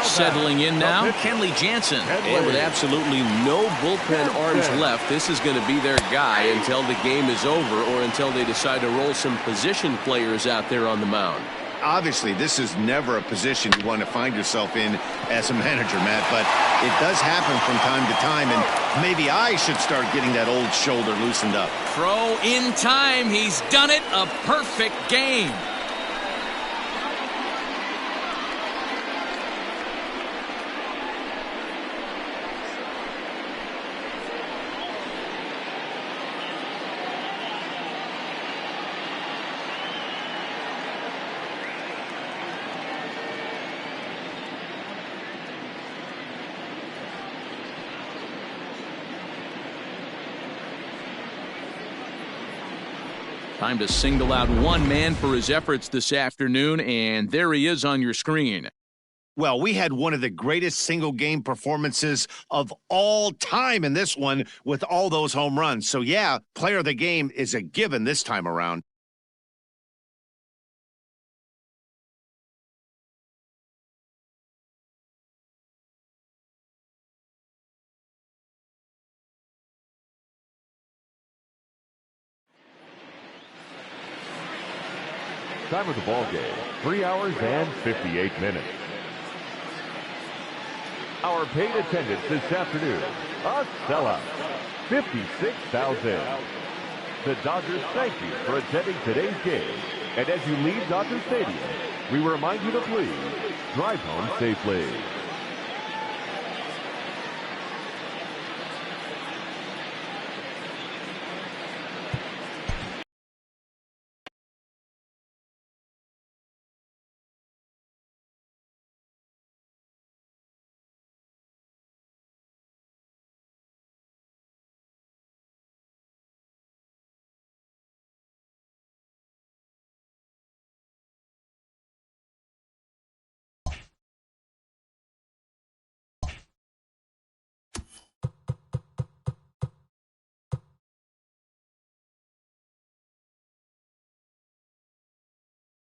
Settling in now, Kenley Jansen.
And with absolutely no bullpen arms left, this is going to be their guy until the game is over or until they decide to roll some position players out there on the mound.
Obviously, this is never a position you want to find yourself in as a manager, Matt, but it does happen from time to time, and maybe I should start getting that old shoulder loosened up.
Throw in time. He's done it. A perfect game. Time to single out one man for his efforts this afternoon, and there he is on your screen.
Well, we had one of the greatest single-game performances of all time in this one with all those home runs. So, yeah, player of the game is a given this time around.
Time of the ball game, 3 hours and 58 minutes. Our paid attendance this afternoon, a sellout, 56,000. The Dodgers thank you for attending today's game. And as you leave Dodger Stadium, we remind you to please drive home safely.